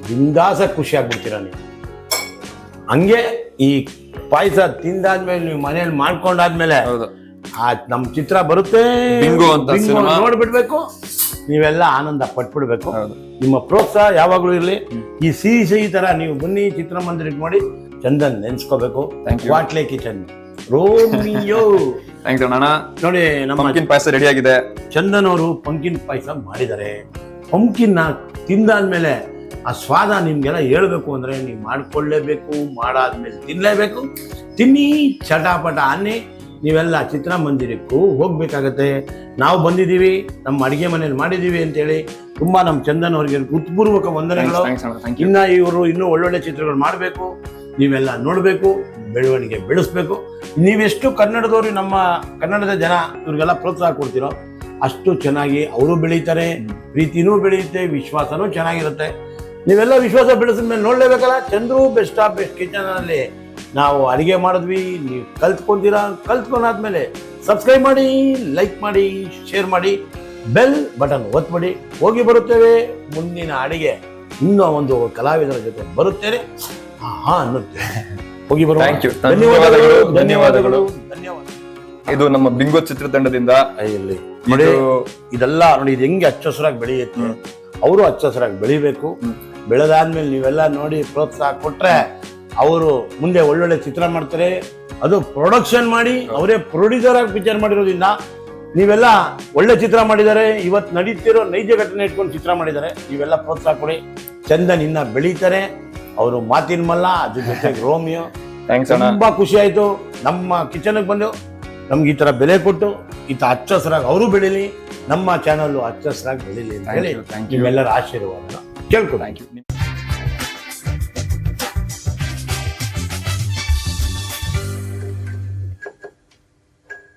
ಬಿಂದಾಸ ಖುಷಿ ಆಗ್ಬಿಡ್ತೀರ ನೀವು. ಹಂಗೆ ಈ ಪಾಯಸ ತಿಂದಾದ್ಮೇಲೆ ನೀವು ಮನೇಲಿ ಮಾಡ್ಕೊಂಡಾದ್ಮೇಲೆ ನಮ್ ಚಿತ್ರ ಬರುತ್ತೆ, ಬಿಂಗೋ ಅಂತ ನೋಡ್ಬಿಡ್ಬೇಕು, ನೀವೆಲ್ಲ ಆನಂದ ಪಟ್ಬಿಡ್ಬೇಕು. ನಿಮ್ಮ ಪ್ರೋತ್ಸಾಹ ಯಾವಾಗ್ಲೂ ಇರ್ಲಿ. ಈ ಸಿಹಿ ತರ ನೀವು ಬನ್ನಿ ಚಿತ್ರಮಂದಿರಕ್ಕೆ ಮಾಡಿ ಚಂದನ್ ನೆನ್ಸ್ಕೋಬೇಕು. ವಾಟ್ಲೆ ಕಿಚನ್ ರೋಮಿಯೋ. ನೋಡಿ ನಮ್ಮ ಪಂಪ್ಕಿನ್ ಪಾಯಸ ರೆಡಿ ಆಗಿದೆ. ಚಂದನ್ ಅವರು ಪಂಪ್ಕಿನ್ ಪಾಯಸ ಮಾಡಿದ್ದಾರೆ. ಪಂಪ್ಕಿನ್ ತಿಂದಾದ್ಮೇಲೆ ಆ ಸ್ವಾದ ನಿಮ್ಗೆಲ್ಲ ಹೇಳ್ಬೇಕು ಅಂದ್ರೆ ನೀವು ಮಾಡ್ಕೊಳ್ಳೇಬೇಕು. ಮಾಡಾದ್ಮೇಲೆ ತಿನ್ಲೇಬೇಕು. ತಿನ್ನಿ ಚಟಾಪಟ ಅನ್ನಿ ನೀವೆಲ್ಲ ಚಿತ್ರಮಂದಿರಕ್ಕೂ ಹೋಗ್ಬೇಕಾಗತ್ತೆ. ನಾವು ಬಂದಿದ್ದೀವಿ, ನಮ್ಮ ಅಡಿಗೆ ಮನೇಲಿ ಮಾಡಿದೀವಿ ಅಂತೇಳಿ ತುಂಬಾ ನಮ್ಮ ಚಂದನ್ ಅವರಿಗೆ ಹೃತ್ಪೂರ್ವಕ ವಂದನೆಗಳು. ಇವರು ಇನ್ನೂ ಒಳ್ಳೊಳ್ಳೆ ಚಿತ್ರಗಳು ಮಾಡಬೇಕು, ನೀವೆಲ್ಲ ನೋಡ್ಬೇಕು, ಬೆಳವಣಿಗೆ ಬೆಳೆಸ್ಬೇಕು. ನೀವೆಷ್ಟು ಕನ್ನಡದವ್ರು, ನಮ್ಮ ಕನ್ನಡದ ಜನ ಇವ್ರಿಗೆಲ್ಲ ಪ್ರೋತ್ಸಾಹ ಕೊಡ್ತೀರೋ ಅಷ್ಟು ಚೆನ್ನಾಗಿ ಅವರು ಬೆಳೀತಾರೆ, ಪ್ರೀತಿನೂ ಬೆಳೆಯುತ್ತೆ, ವಿಶ್ವಾಸನೂ ಚೆನ್ನಾಗಿರುತ್ತೆ. ನೀವೆಲ್ಲ ವಿಶ್ವಾಸ ಬೆಳೆಸಿದ ಮೇಲೆ ನೋಡ್ಲೇಬೇಕಲ್ಲ. Chandru best of best kitchen ಅಲ್ಲಿ ನಾವು ಅಡಿಗೆ ಮಾಡಿದ್ವಿ, ನೀವು ಕಲ್ತ್ಕೊಂತೀರಾ. ಕಲ್ತ್ಕೊಂಡಾದ್ಮೇಲೆ ಸಬ್ಸ್ಕ್ರೈಬ್ ಮಾಡಿ, ಲೈಕ್ ಮಾಡಿ, ಶೇರ್ ಮಾಡಿ, ಬೆಲ್ ಬಟನ್ ಒತ್ಬಿಡಿ. ಹೋಗಿ ಬರುತ್ತೇವೆ ಮುಂದಿನ ಅಡಿಗೆ ಇನ್ನೂ ಒಂದು ಕಲಾವಿದರ ಜೊತೆ ಬರುತ್ತೇನೆ ಅನ್ನುತ್ತೆ. ಹೋಗಿ ಬರುವ. ಧನ್ಯವಾದಗಳು. ಇದು ನಮ್ಮ ಬಿಂಗೋ ಚಿತ್ರತಂಡದಿಂದ ಇಲ್ಲಿ ನೋಡಿ. ಇದೆಲ್ಲ ನೋಡಿ, ಇದು ಹೆಂಗೆ ಹಚ್ಚ ಹಸಿರಾಗಿ ಬೆಳೆಯುತ್ತೆ. ಅವರು ಹಚ್ಚ ಹಸಿರಾಗಿ ಬೆಳಿಬೇಕು. ಬೆಳೆದಾದ್ಮೇಲೆ ನೀವೆಲ್ಲ ನೋಡಿ ಪ್ರೋತ್ಸಾಹ ಕೊಟ್ರೆ ಅವರು ಮುಂದೆ ಒಳ್ಳೊಳ್ಳೆ ಚಿತ್ರ ಮಾಡ್ತಾರೆ. ಅದು ಪ್ರೊಡಕ್ಷನ್ ಮಾಡಿ ಅವರೇ ಪ್ರೊಡ್ಯೂಸರ್ ಆಗಿ ಪಿಕ್ಚರ್ ಮಾಡಿರೋದ್ರಿಂದ ನೀವೆಲ್ಲ ಒಳ್ಳೆ ಚಿತ್ರ ಮಾಡಿದ್ದಾರೆ. ಇವತ್ತು ನಡೀತಿರೋ ನೈಜ ಘಟನೆ ಇಟ್ಕೊಂಡು ಚಿತ್ರ ಮಾಡಿದ್ದಾರೆ. ನೀವೆಲ್ಲ ಪ್ರೋತ್ಸಾಹ ಕೊಡಿ. ಚಂದನ್ ಇನ್ನ ಬೆಳೀತಾರೆ. ಅವರು ಮಾತಿನ ಮಲ್ಲ, ಅದ್ರ ಜೊತೆಗೆ ರೋಮಿಯೋ. ತುಂಬಾ ಖುಷಿ ಆಯ್ತು. ನಮ್ಮ ಕಿಚನ್ಗೆ ಬಂದು ನಮ್ಗೆ ಈ ತರ ಬೆಲೆ ಕೊಟ್ಟು ಈತ ಹಚ್ಚ ಹಸಿರಾಗಿ ಅವರು ಬೆಳೀಲಿ, ನಮ್ಮ ಚಾನಲ್ ಹಚ್ಚ ಹಸಿರಾಗಿ ಬೆಳೀಲಿ ಅಂತ ಹೇಳಿ ನಿಮ್ಮೆಲ್ಲರ ಆಶೀರ್ವಾದ ಕೇಳ್ಕೊಡಿ.